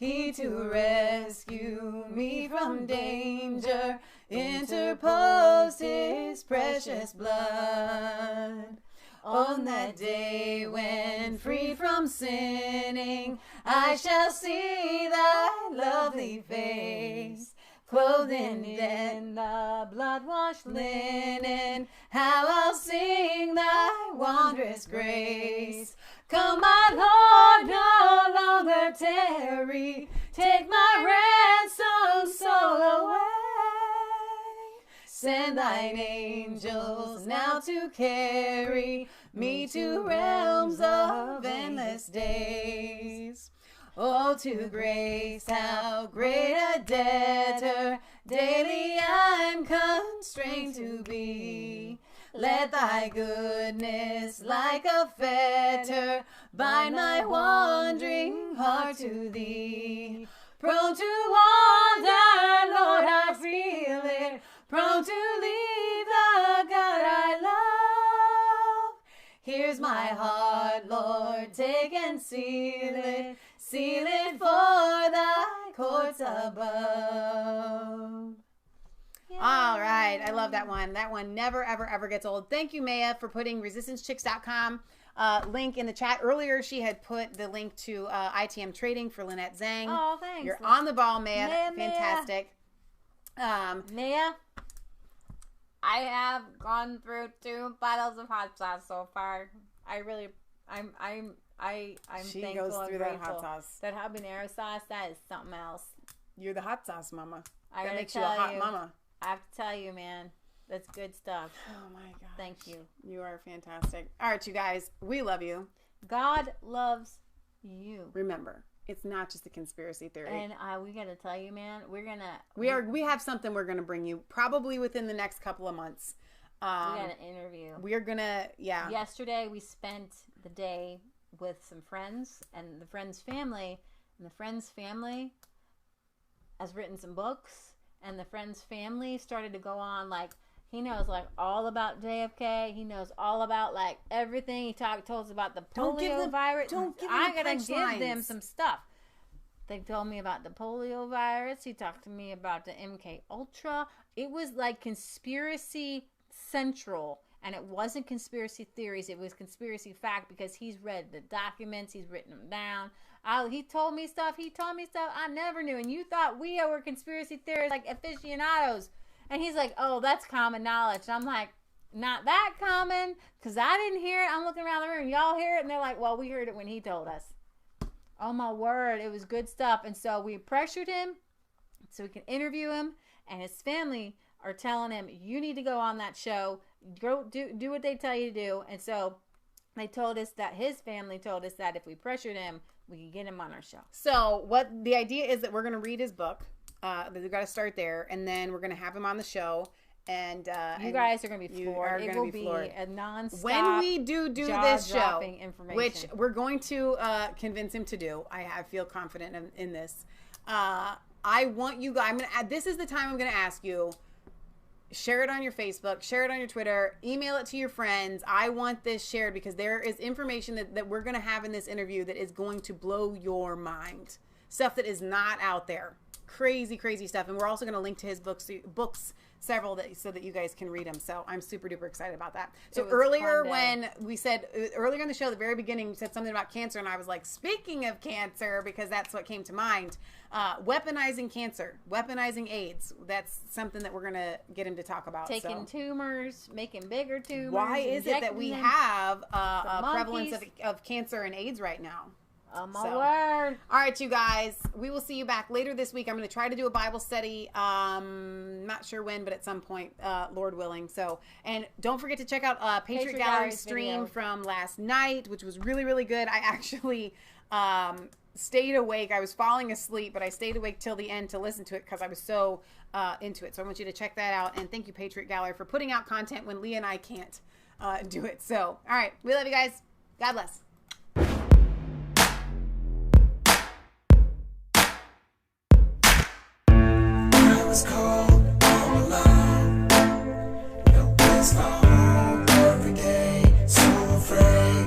He to rescue me from danger interposed his precious blood. On that day when free from sinning, I shall see thy lovely face, clothed in the blood-washed linen. How I'll sing thy wondrous grace. Come, my Lord, no longer tarry, take my ransomed soul away. Send thine angels now to carry me to realms of endless days. Oh, to grace, how great a debtor daily I'm constrained to be. Let thy goodness like a fetter bind my wandering heart to thee. Prone to wander, Lord, I feel it, prone to leave the God I love. Here's my heart, Lord, take and seal it for thy courts above. Yeah. All right, I love that one. That one never, ever, ever gets old. Thank you, Maia, for putting resistancechicks.com link in the chat. Earlier, she had put the link to ITM Trading for Lynette Zhang. Oh, thanks. You're on the ball, Maia. Fantastic. Maia, I have gone through 2 bottles of hot sauce so far. I'm she thankful goes through and that grateful. hot sauce. That habanero sauce, that is something else. You're the hot sauce mama. That makes you a hot mama. I have to tell you, man, that's good stuff. Oh my gosh. Thank you. You are fantastic. All right, you guys, we love you. God loves you. Remember, it's not just a conspiracy theory. And we gotta tell you, man, we have something we're gonna bring you probably within the next couple of months. We got an interview. We're gonna, yeah. Yesterday we spent the day with some friends and the friend's family, and the friend's family has written some books, and the friend's family started to go on like, he knows like all about JFK. He knows all about like everything. He told us about the polio virus. I gotta give them some stuff. They told me about the polio virus. He talked to me about the MK Ultra. It was like conspiracy central, and it wasn't conspiracy theories. It was conspiracy fact because he's read the documents. He's written them down. He told me stuff I never knew. And you thought we were conspiracy theorists like aficionados. And he's like, oh, that's common knowledge. And I'm like, not that common, because I didn't hear it. I'm looking around the room. Y'all hear it? And they're like, well, we heard it when he told us. Oh, my word. It was good stuff. And so we pressured him so we can interview him. And his family are telling him, you need to go on that show. Go do what they tell you to do. And so they told us that his family told us that if we pressured him, we could get him on our show. So what the idea is that we're going to read his book. We've got to start there, and then we're going to have him on the show. And you guys are going to be floored. It will be a non-stop when we do this show, which we're going to convince him to do. I feel confident in this. I want you guys. This is the time I'm going to ask you. Share it on your Facebook, share it on your Twitter, email it to your friends. I want this shared because there is information that we're going to have in this interview that is going to blow your mind. Stuff that is not out there. Crazy, crazy stuff. And we're also going to link to his books, several, so that you guys can read them. So I'm super duper excited about that. So earlier when we said, earlier in the show, the very beginning, we said something about cancer. And I was like, speaking of cancer, because that's what came to mind, weaponizing cancer, weaponizing AIDS. That's something that we're going to get him to talk about. Taking tumors, making bigger tumors. Why is it that we have a prevalence of cancer and AIDS right now? I'm gonna learn. All right, you guys. We will see you back later this week. I'm going to try to do a Bible study. Not sure when, but at some point, Lord willing. So, and don't forget to check out Patriot Gallery's stream from last night, which was really, really good. I actually stayed awake. I was falling asleep, but I stayed awake till the end to listen to it because I was so into it. So I want you to check that out. And thank you, Patriot Gallery, for putting out content when Leah and I can't do it. So, all right. We love you guys. God bless. Was cold, all alone. No place for home every day. So afraid,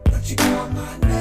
but you call my name.